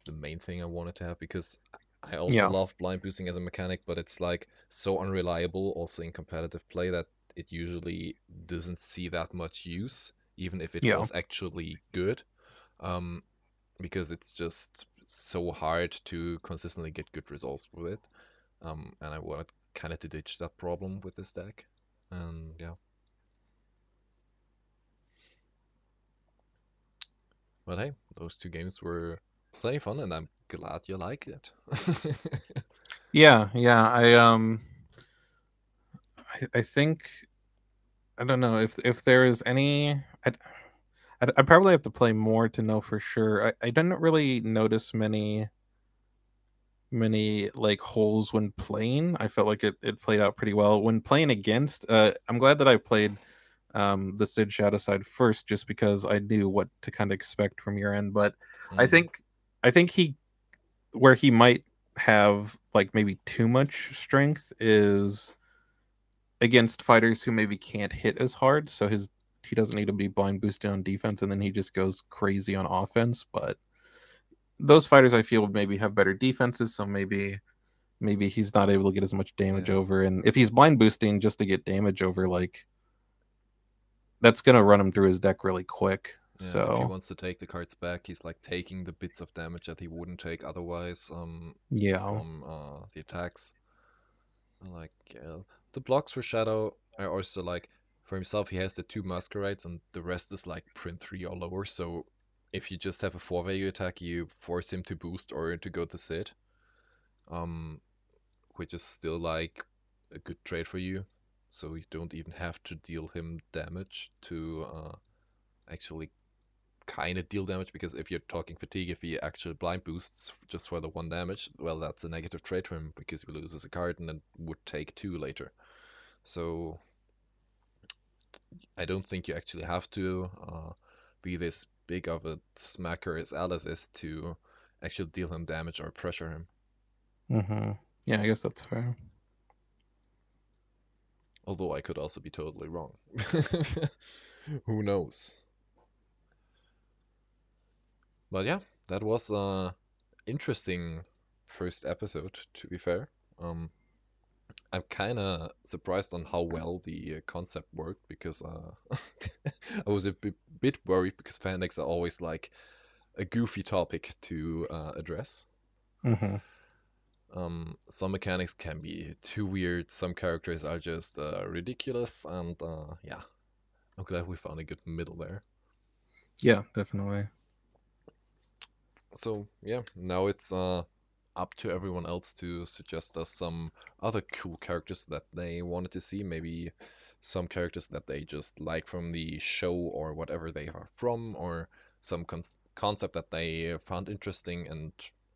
the main thing I wanted to have because I also Yeah, love blind boosting as a mechanic, but it's like so unreliable also in competitive play that it usually doesn't see that much use, even if it yeah, was actually good, um, because it's just so hard to consistently get good results with it. And I wanted kind of to ditch that problem with this deck. And yeah, but hey, those 2 games were plenty fun, and I'm glad you liked it. yeah. I think I don't know if there is any. I'd probably have to play more to know for sure. I didn't really notice many like holes when playing. I felt like it played out pretty well when playing against. I'm glad that I played the Sid Shadow side first, just because I knew what to kind of expect from your end. But I Mm, think I think he where he might have like maybe too much strength is against fighters who maybe can't hit as hard. So he doesn't need to be blind boosted on defense, and then he just goes crazy on offense. But those fighters I feel would maybe have better defenses, so maybe he's not able to get as much damage yeah. over. And if he's blind boosting just to get damage over, like that's gonna run him through his deck really quick. Yeah, and if he So wants to take the cards back, he's like taking the bits of damage that he wouldn't take otherwise, yeah. from the attacks. Like, yeah. The blocks for Shadow are also like, for himself, he has the 2 Masquerades, and the rest is like print 3 or lower. So if you just have a 4 value attack, you force him to boost or to go to Sid, um, which is still like a good trade for you. So you don't even have to deal him damage to actually kind of deal damage, because if you're talking fatigue, if he actually blind boosts just for the 1 damage, well, that's a negative trade for him because he loses a card and then would take 2 later. So I don't think you actually have to be this big of a smacker as Alice is to actually deal him damage or pressure him. Mm-hmm. Yeah, I guess that's fair. Although I could also be totally wrong. Who knows? But yeah, that was interesting first episode, to be fair. Um, I'm kind of surprised on how well the concept worked because I was a bit worried because Fandecks are always like a goofy topic to address. Mm-hmm. Some mechanics can be too weird, some characters are just ridiculous, and yeah, I'm glad we found a good middle there. Yeah, definitely. So yeah, now it's up to everyone else to suggest us some other cool characters that they wanted to see. Maybe some characters that they just like from the show or whatever they are from, or some concept that they found interesting and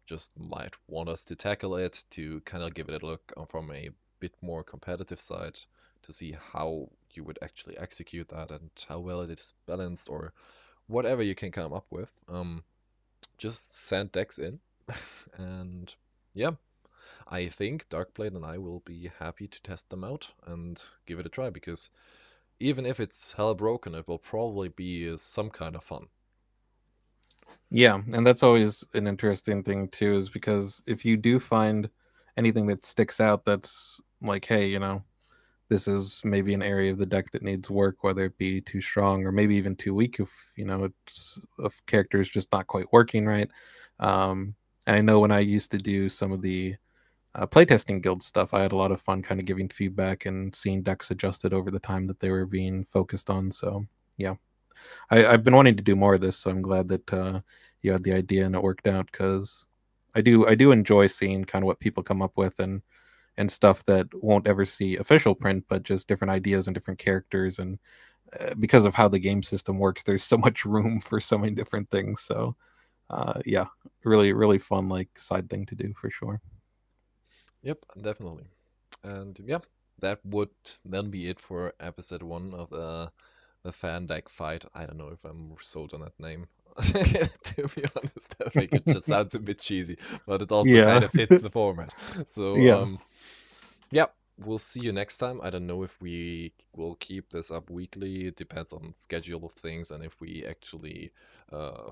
just might want us to tackle it to kind of give it a look from a bit more competitive side to see how you would actually execute that and how well it is balanced or whatever you can come up with. Just send decks in, and yeah, I think Darkblade and I will be happy to test them out and give it a try because even if it's hell broken, it will probably be some kind of fun. Yeah, and that's always an interesting thing too, is because if you do find anything that sticks out, that's like, hey, this is maybe an area of the deck that needs work, whether it be too strong or maybe even too weak if it's if character is just not quite working right. And I know when I used to do some of the playtesting guild stuff, I had a lot of fun kind of giving feedback and seeing decks adjusted over the time that they were being focused on. So yeah, I've been wanting to do more of this, so I'm glad that you had the idea and it worked out, because I do enjoy seeing kind of what people come up with, and stuff that won't ever see official print, but just different ideas and different characters. And because of how the game system works, there's so much room for so many different things. So yeah, really, really fun like side thing to do for sure. Yep, definitely. And yeah, that would then be it for episode one of the Fandeck fight. I don't know if I'm sold on that name. To be honest, I think it just sounds a bit cheesy, but it also kind Yeah, of fits the format. So, yeah. yeah, we'll see you next time. I don't know if we will keep this up weekly. It depends on schedule of things and if we actually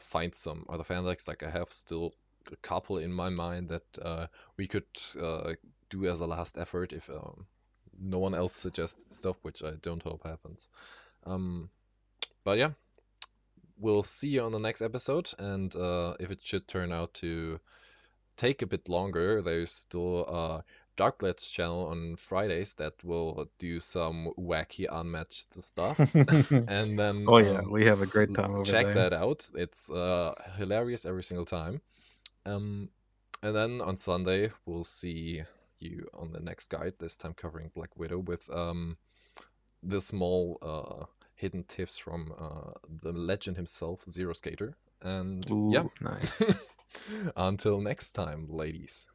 find some other Fandecks. Like I have still a couple in my mind that we could uh, do as a last effort if no one else suggests stuff, which I don't hope happens. Um, but yeah, we'll see you on the next episode, and if it should turn out to take a bit longer, there's still Darkblade's channel on Fridays that will do some wacky unmatched stuff, and then Oh yeah, we have a great time over check there. that out. It's hilarious every single time. Um, and then on Sunday we'll see you on the next guide, this time covering Black Widow with the small hidden tips from the legend himself, Zero Skater. And yeah, Ooh, nice. until next time, ladies.